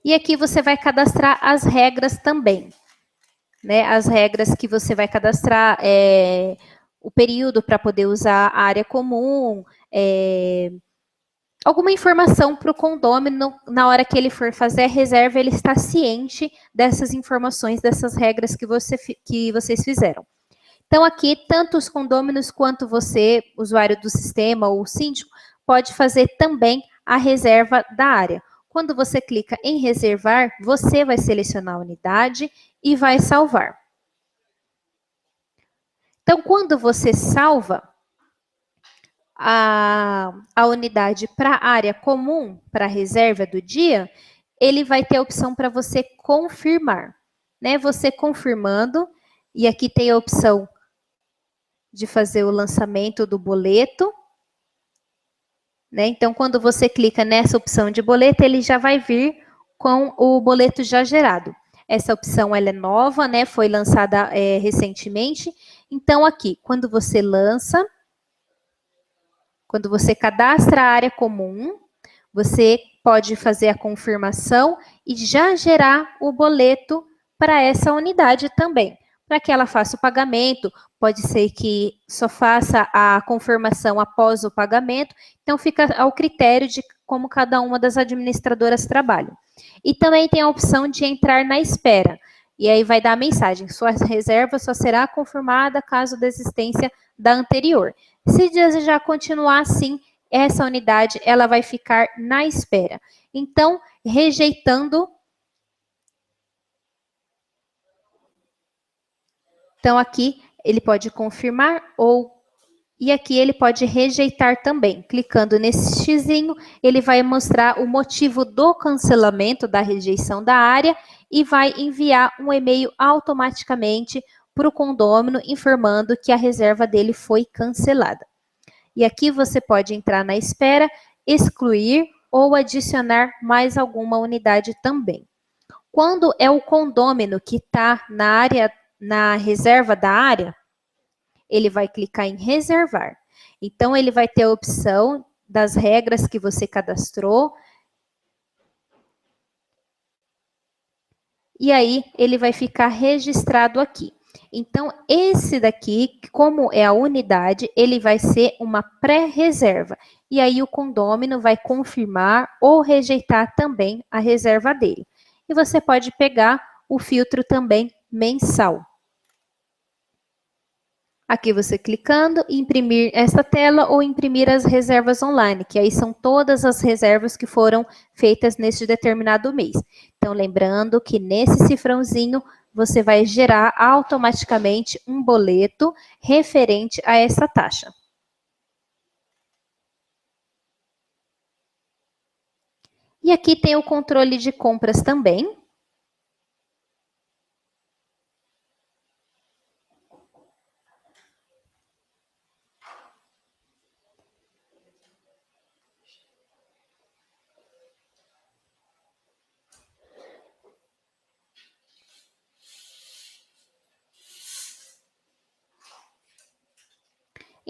E aqui você vai cadastrar as regras também, né? As regras que você vai cadastrar, o período para poder usar a área comum, alguma informação para o condômino, na hora que ele for fazer a reserva, ele está ciente dessas informações, dessas regras que vocês fizeram. Então, aqui, tanto os condôminos quanto você, usuário do sistema ou síndico, pode fazer também a reserva da área. Quando você clica em reservar, você vai selecionar a unidade e vai salvar. Então, quando você salva a unidade para a área comum, para a reserva do dia, ele vai ter a opção para você confirmar, né? Você confirmando, e aqui tem a opção de fazer o lançamento do boleto, né? Então, quando você clica nessa opção de boleto, ele já vai vir com o boleto já gerado. Essa opção ela é nova, né? Foi lançada recentemente. Então, aqui, quando você lança, quando você cadastra a área comum, você pode fazer a confirmação e já gerar o boleto para essa unidade também, para que ela faça o pagamento. Pode ser que só faça a confirmação após o pagamento, então fica ao critério de como cada uma das administradoras trabalha. E também tem a opção de entrar na espera, e aí vai dar a mensagem: sua reserva só será confirmada caso da existência da anterior. Se desejar continuar assim, essa unidade ela vai ficar na espera. Então, rejeitando. Então, aqui ele pode confirmar e aqui ele pode rejeitar também. Clicando nesse xizinho, ele vai mostrar o motivo do cancelamento da rejeição da área e vai enviar um e-mail automaticamente para o condômino informando que a reserva dele foi cancelada. E aqui você pode entrar na espera, excluir ou adicionar mais alguma unidade também. Quando é o condômino que está na reserva da área, ele vai clicar em reservar. Então, ele vai ter a opção das regras que você cadastrou. E aí, ele vai ficar registrado aqui. Então, esse daqui, como é a unidade, ele vai ser uma pré-reserva. E aí, o condômino vai confirmar ou rejeitar também a reserva dele. E você pode pegar o filtro também mensal. Aqui você clicando, imprimir essa tela ou imprimir as reservas online, que aí são todas as reservas que foram feitas neste determinado mês. Então, lembrando que nesse cifrãozinho, você vai gerar automaticamente um boleto referente a essa taxa. E aqui tem o controle de compras também.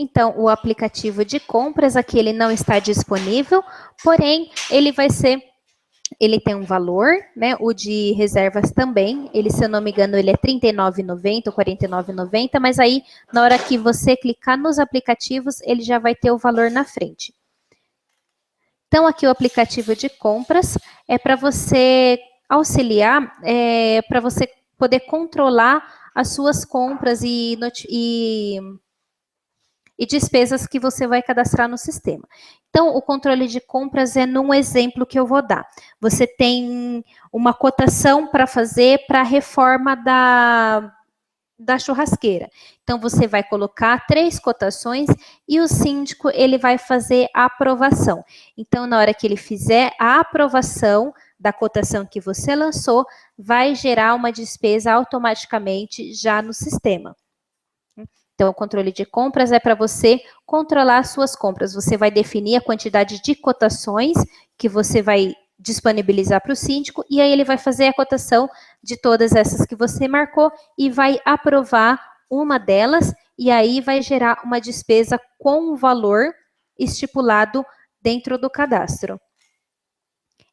Então, o aplicativo de compras aqui ele não está disponível, porém, ele tem um valor, né? O de reservas também, se eu não me engano, ele é R$ 39,90 ou R$ 49,90, mas aí, na hora que você clicar nos aplicativos, ele já vai ter o valor na frente. Então, aqui o aplicativo de compras é para você auxiliar, para você poder controlar as suas compras e despesas que você vai cadastrar no sistema. Então, o controle de compras é num exemplo que eu vou dar. Você tem uma cotação para fazer para a reforma da churrasqueira. Então, você vai colocar 3 cotações e o síndico ele vai fazer a aprovação. Então, na hora que ele fizer a aprovação da cotação que você lançou, vai gerar uma despesa automaticamente já no sistema. Então, o controle de compras é para você controlar as suas compras. Você vai definir a quantidade de cotações que você vai disponibilizar para o síndico e aí ele vai fazer a cotação de todas essas que você marcou e vai aprovar uma delas e aí vai gerar uma despesa com o valor estipulado dentro do cadastro.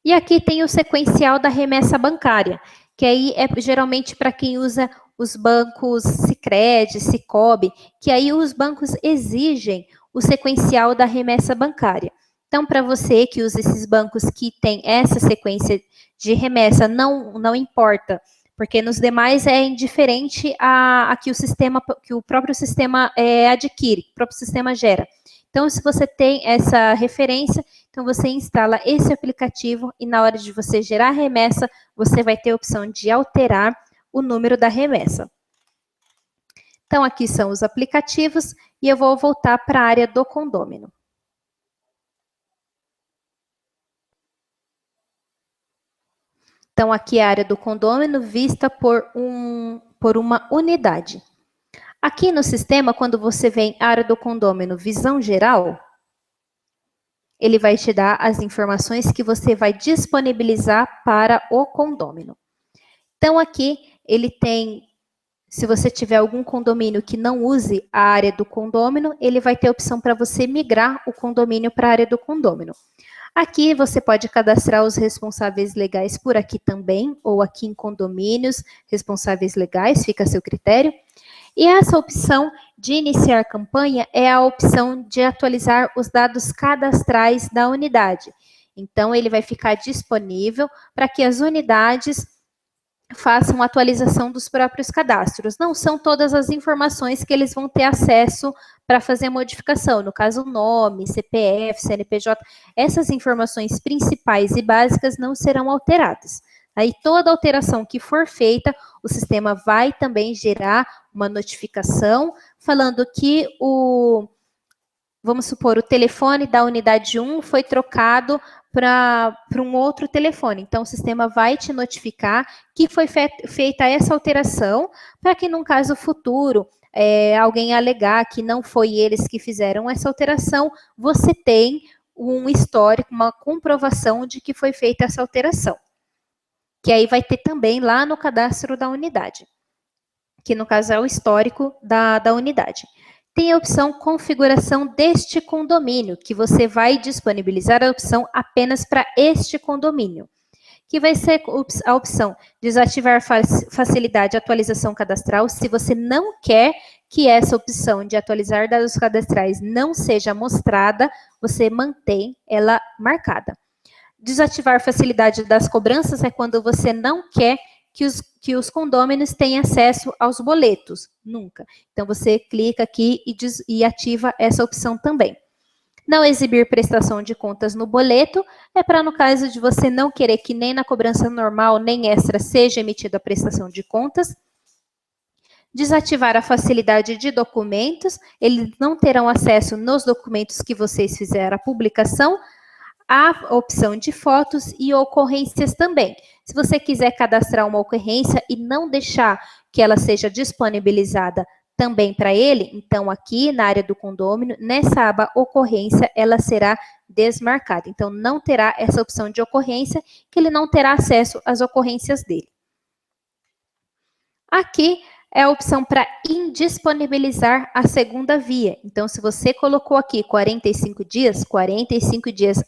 E aqui tem o sequencial da remessa bancária, que aí é geralmente para quem usa os bancos Sicredi, Sicobi, que aí os bancos exigem o sequencial da remessa bancária. Então, para você que usa esses bancos que tem essa sequência de remessa, não importa, porque nos demais é indiferente a que o próprio sistema adquire, que o próprio sistema gera. Então, se você tem essa referência, então você instala esse aplicativo e na hora de você gerar a remessa, você vai ter a opção de alterar o número da remessa. Então, aqui são os aplicativos e eu vou voltar para a área do condômino. Então, aqui é a área do condômino vista por uma unidade. Aqui no sistema, quando você vem área do condômino, visão geral, ele vai te dar as informações que você vai disponibilizar para o condômino. Então, aqui ele tem, se você tiver algum condomínio que não use a área do condômino, ele vai ter a opção para você migrar o condomínio para a área do condômino. Aqui você pode cadastrar os responsáveis legais por aqui também, ou aqui em condomínios, responsáveis legais, fica a seu critério. E essa opção de iniciar campanha é a opção de atualizar os dados cadastrais da unidade. Então, ele vai ficar disponível para que as unidades façam atualização dos próprios cadastros. Não são todas as informações que eles vão ter acesso para fazer modificação. No caso, nome, CPF, CNPJ, essas informações principais e básicas não serão alteradas. Aí, toda alteração que for feita, o sistema vai também gerar uma notificação falando que vamos supor, o telefone da unidade 1 foi trocado para um outro telefone. Então, o sistema vai te notificar que foi feita essa alteração, para que, num caso futuro, alguém alegar que não foi eles que fizeram essa alteração, você tem um histórico, uma comprovação de que foi feita essa alteração. Que aí vai ter também lá no cadastro da unidade, que no caso é o histórico da unidade. Tem a opção configuração deste condomínio, que você vai disponibilizar a opção apenas para este condomínio, que vai ser a opção desativar facilidade de atualização cadastral. Se você não quer que essa opção de atualizar dados cadastrais não seja mostrada, você mantém ela marcada. Desativar facilidade das cobranças é quando você não quer que os condôminos tenham acesso aos boletos, nunca. Então, você clica aqui e ativa essa opção também. Não exibir prestação de contas no boleto é para, no caso de você não querer que nem na cobrança normal, nem extra, seja emitida a prestação de contas. Desativar a facilidade de documentos, eles não terão acesso nos documentos que vocês fizeram a publicação. A opção de fotos e ocorrências também. Se você quiser cadastrar uma ocorrência e não deixar que ela seja disponibilizada também para ele, então aqui na área do condômino, nessa aba ocorrência, ela será desmarcada. Então, não terá essa opção de ocorrência, que ele não terá acesso às ocorrências dele. Aqui é a opção para indisponibilizar a segunda via. Então, se você colocou aqui 45 dias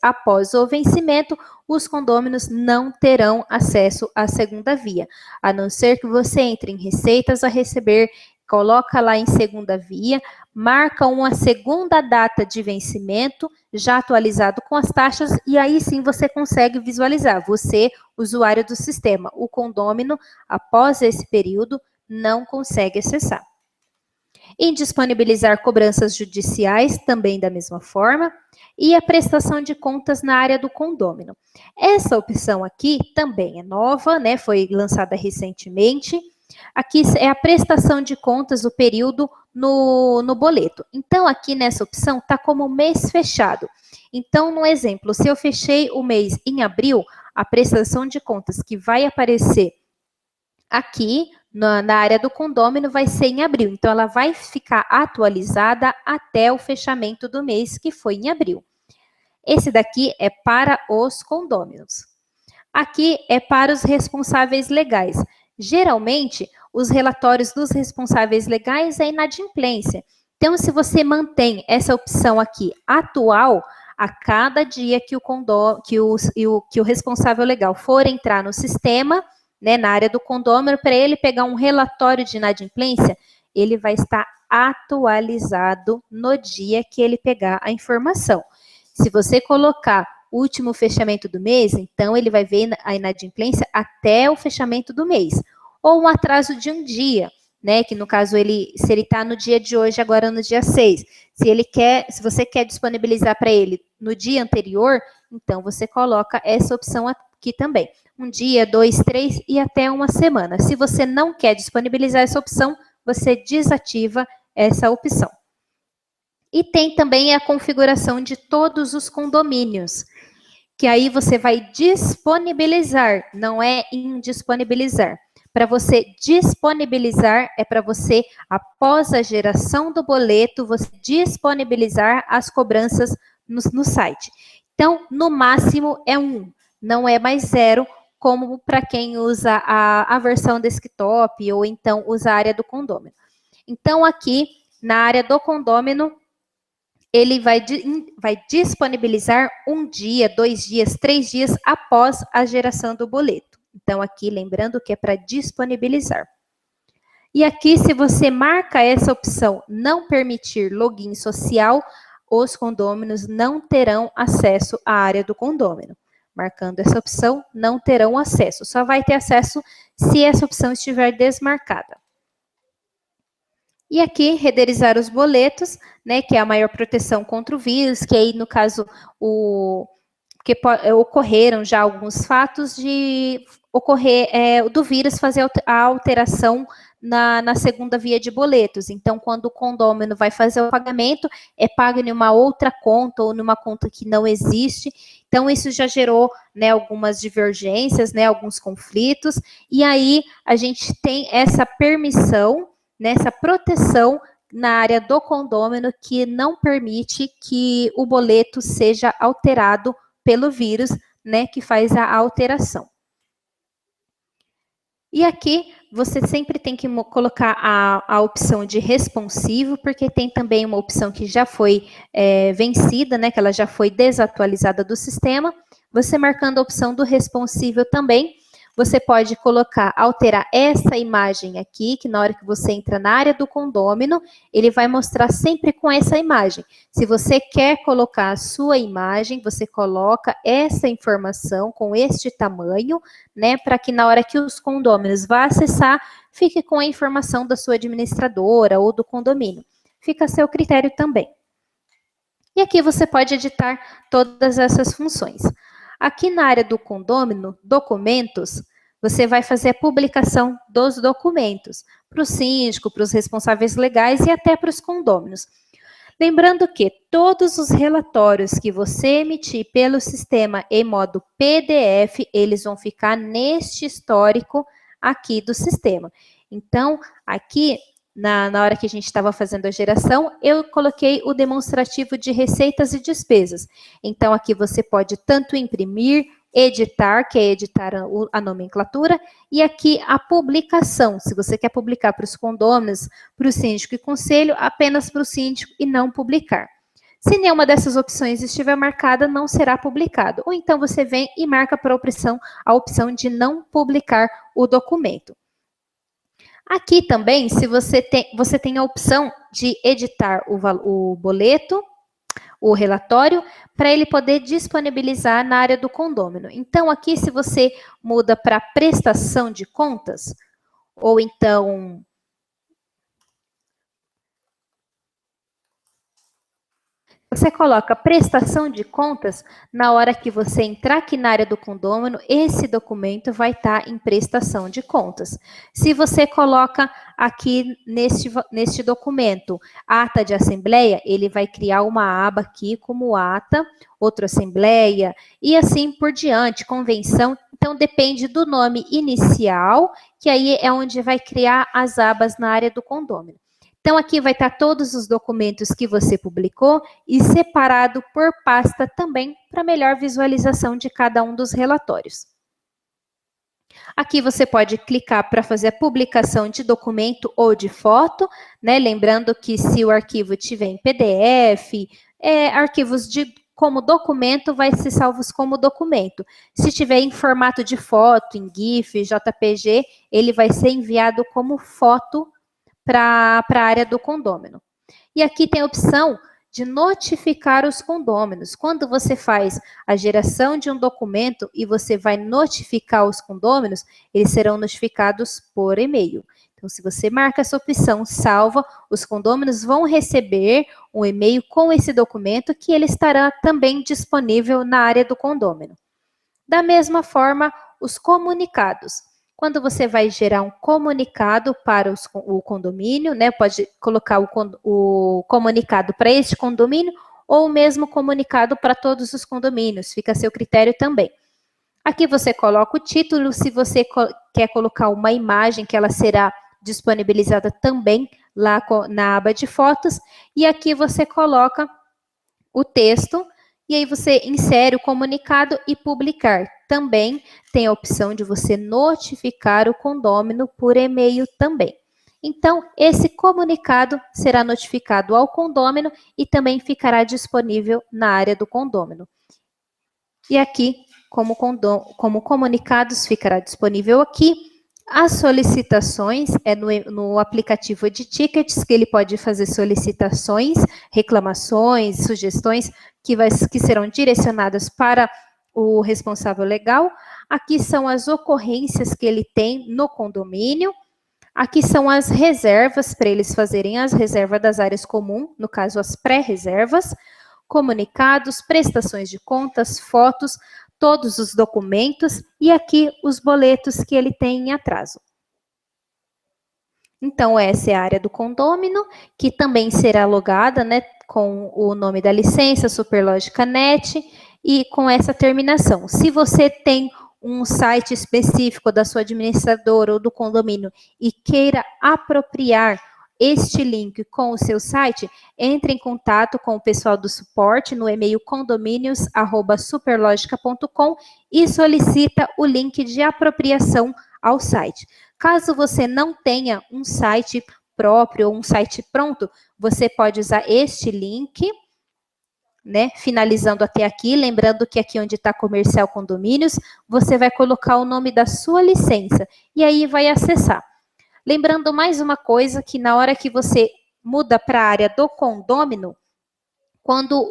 após o vencimento, os condôminos não terão acesso à segunda via, a não ser que você entre em receitas a receber, coloca lá em segunda via, marca uma segunda data de vencimento, já atualizado com as taxas, e aí sim você consegue visualizar, você, usuário do sistema. O condômino, após esse período, não consegue acessar. Indisponibilizar cobranças judiciais, também da mesma forma, e a prestação de contas na área do condômino. Essa opção aqui também é nova, né? Foi lançada recentemente. Aqui é a prestação de contas do período no boleto. Então, aqui nessa opção está como mês fechado. Então, no exemplo, se eu fechei o mês em abril, a prestação de contas que vai aparecer aqui na área do condômino vai ser em abril. Então, ela vai ficar atualizada até o fechamento do mês, que foi em abril. Esse daqui é para os condôminos. Aqui é para os responsáveis legais. Geralmente, os relatórios dos responsáveis legais é inadimplência. Então, se você mantém essa opção aqui atual, a cada dia que o responsável legal for entrar no sistema, né, na área do condômino, para ele pegar um relatório de inadimplência, ele vai estar atualizado no dia que ele pegar a informação. Se você colocar o último fechamento do mês, então ele vai ver a inadimplência até o fechamento do mês. Ou um atraso de um dia, né? Que no caso, se ele está no dia de hoje, agora no dia 6. Se você quer disponibilizar para ele no dia anterior, então você coloca essa opção aqui também. Um dia, 2, 3 e até uma semana. Se você não quer disponibilizar essa opção, você desativa essa opção. E tem também a configuração de todos os condomínios, que aí você vai disponibilizar, não é indisponibilizar. Para você disponibilizar, é para você, após a geração do boleto, você disponibilizar as cobranças no site. Então, no máximo é 1, não é mais 0, como para quem usa a versão desktop ou então usa a área do condômino. Então, aqui, na área do condômino, ele vai disponibilizar 1 dia, 2 dias, 3 dias após a geração do boleto. Então, aqui, lembrando que é para disponibilizar. E aqui, se você marca essa opção, não permitir login social, os condôminos não terão acesso à área do condômino. Marcando essa opção, não terão acesso. Só vai ter acesso se essa opção estiver desmarcada. E aqui, renderizar os boletos, né, que é a maior proteção contra o vírus, que aí, no caso, ocorreram já alguns fatos de ocorrer do vírus fazer a alteração na segunda via de boletos. Então, quando o condômino vai fazer o pagamento, é pago em uma outra conta ou numa conta que não existe. Então, isso já gerou, né, algumas divergências, né, alguns conflitos. E aí, a gente tem essa permissão, nessa proteção na área do condômino que não permite que o boleto seja alterado pelo vírus, né, que faz a alteração. E aqui, você sempre tem que colocar a opção de responsivo, porque tem também uma opção que já foi vencida, né, que ela já foi desatualizada do sistema. Você marcando a opção do responsível também, você pode alterar essa imagem aqui, que na hora que você entra na área do condômino, ele vai mostrar sempre com essa imagem. Se você quer colocar a sua imagem, você coloca essa informação com este tamanho, né, para que na hora que os condôminos vão acessar, fique com a informação da sua administradora ou do condomínio. Fica a seu critério também. E aqui você pode editar todas essas funções. Aqui na área do condômino, documentos, você vai fazer a publicação dos documentos para o síndico, para os responsáveis legais e até para os condôminos. Lembrando que todos os relatórios que você emitir pelo sistema em modo PDF, eles vão ficar neste histórico aqui do sistema. Então, aqui, na hora que a gente estava fazendo a geração, eu coloquei o demonstrativo de receitas e despesas. Então, aqui você pode tanto imprimir, editar, que é editar a nomenclatura, e aqui a publicação, se você quer publicar para os condôminos, para o síndico e conselho, apenas para o síndico e não publicar. Se nenhuma dessas opções estiver marcada, não será publicado. Ou então você vem e marca para a opção de não publicar o documento. Aqui também, se você tem a opção de editar o boleto, o relatório, para ele poder disponibilizar na área do condômino. Então, aqui, se você muda para prestação de contas, ou então você coloca prestação de contas, na hora que você entrar aqui na área do condômino, esse documento vai estar em prestação de contas. Se você coloca aqui neste documento, ata de assembleia, ele vai criar uma aba aqui como ata, outra assembleia, e assim por diante, convenção. Então, depende do nome inicial, que aí é onde vai criar as abas na área do condômino. Então, aqui vai estar todos os documentos que você publicou e separado por pasta também para melhor visualização de cada um dos relatórios. Aqui você pode clicar para fazer a publicação de documento ou de foto, né? Lembrando que se o arquivo tiver em PDF, arquivos como documento, vai ser salvos como documento. Se tiver em formato de foto, em GIF, JPG, ele vai ser enviado como foto para a área do condômino. E aqui tem a opção de notificar os condôminos. Quando você faz a geração de um documento e você vai notificar os condôminos, eles serão notificados por e-mail. Então, se você marca essa opção, salva, os condôminos vão receber um e-mail com esse documento que ele estará também disponível na área do condômino. Da mesma forma, os comunicados. Quando você vai gerar um comunicado para o condomínio, né, pode colocar o comunicado para este condomínio ou o mesmo comunicado para todos os condomínios, fica a seu critério também. Aqui você coloca o título, se você quer colocar uma imagem, que ela será disponibilizada também lá na aba de fotos, e aqui você coloca o texto, e aí você insere o comunicado e publicar. Também tem a opção de você notificar o condômino por e-mail também. Então, esse comunicado será notificado ao condômino e também ficará disponível na área do condômino. E aqui, como comunicados, ficará disponível aqui. As solicitações é no aplicativo de tickets, que ele pode fazer solicitações, reclamações, sugestões, que serão direcionadas para o responsável legal. Aqui são as ocorrências que ele tem no condomínio. Aqui são as reservas, para eles fazerem as reservas das áreas comuns, no caso as pré-reservas, comunicados, prestações de contas, fotos, todos os documentos e aqui os boletos que ele tem em atraso. Então, essa é a área do condômino, que também será logada, né, com o nome da licença, Superlógica Net, e com essa terminação. Se você tem um site específico da sua administradora ou do condomínio e queira apropriar este link com o seu site, entre em contato com o pessoal do suporte no e-mail condomínios@superlogica.com e solicita o link de apropriação ao site. Caso você não tenha um site próprio ou um site pronto, você pode usar este link, né? Finalizando até aqui, lembrando que aqui onde está comercial condomínios, você vai colocar o nome da sua licença e aí vai acessar. Lembrando mais uma coisa, que na hora que você muda para a área do condômino, quando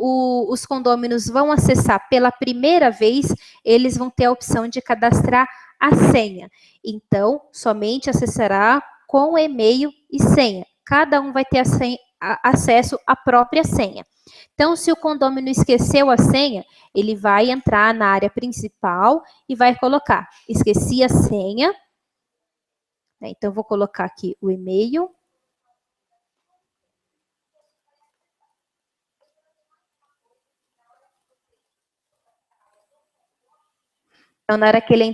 os condôminos vão acessar pela primeira vez, eles vão ter a opção de cadastrar a senha. Então, somente acessará com e-mail e senha. Cada um vai ter acesso à própria senha. Então, se o condômino esqueceu a senha, ele vai entrar na área principal e vai colocar: esqueci a senha. Então, vou colocar aqui o e-mail. Então, na hora que ele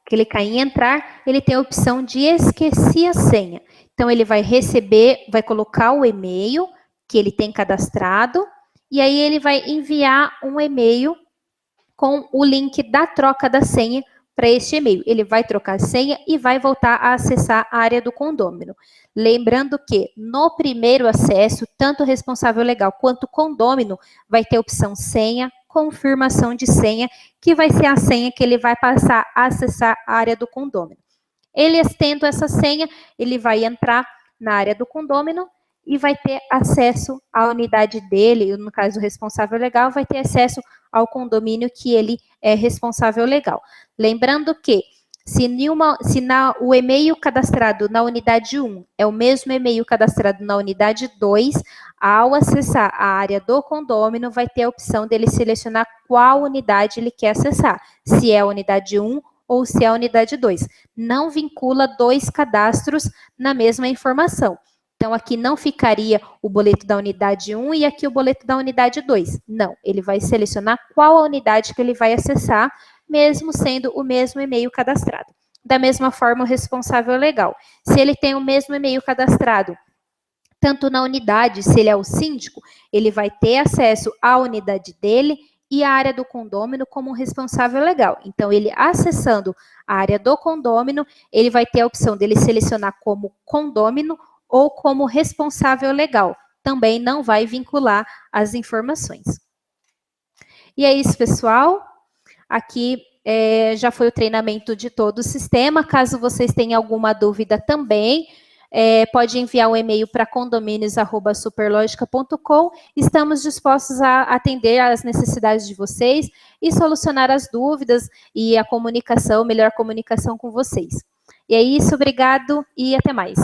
clicar em entrar, ele tem a opção de esqueci a senha. Então, ele vai receber, vai colocar o e-mail que ele tem cadastrado, e aí ele vai enviar um e-mail com o link da troca da senha para este e-mail. Ele vai trocar a senha e vai voltar a acessar a área do condômino. Lembrando que no primeiro acesso, tanto o responsável legal quanto o condômino vai ter a opção senha, confirmação de senha, que vai ser a senha que ele vai passar a acessar a área do condômino. Ele tendo essa senha, ele vai entrar na área do condômino e vai ter acesso à unidade dele, no caso o responsável legal, vai ter acesso ao condomínio que ele é responsável legal. Lembrando que, o e-mail cadastrado na unidade 1 é o mesmo e-mail cadastrado na unidade 2, ao acessar a área do condômino, vai ter a opção dele selecionar qual unidade ele quer acessar, se é a unidade 1 ou se é a unidade 2. Não vincula dois cadastros na mesma informação. Então, aqui não ficaria o boleto da unidade 1 e aqui o boleto da unidade 2. Não, ele vai selecionar qual a unidade que ele vai acessar, mesmo sendo o mesmo e-mail cadastrado. Da mesma forma, o responsável legal. Se ele tem o mesmo e-mail cadastrado, tanto na unidade, se ele é o síndico, ele vai ter acesso à unidade dele e à área do condômino como responsável legal. Então, ele acessando a área do condômino, ele vai ter a opção dele selecionar como condômino ou como responsável legal. Também não vai vincular as informações. E é isso, pessoal. Aqui já foi o treinamento de todo o sistema. Caso vocês tenham alguma dúvida também, pode enviar um e-mail para condomínios@superlogica.com. Estamos dispostos a atender às necessidades de vocês e solucionar as dúvidas e a comunicação, melhor comunicação com vocês. E é isso, obrigado e até mais.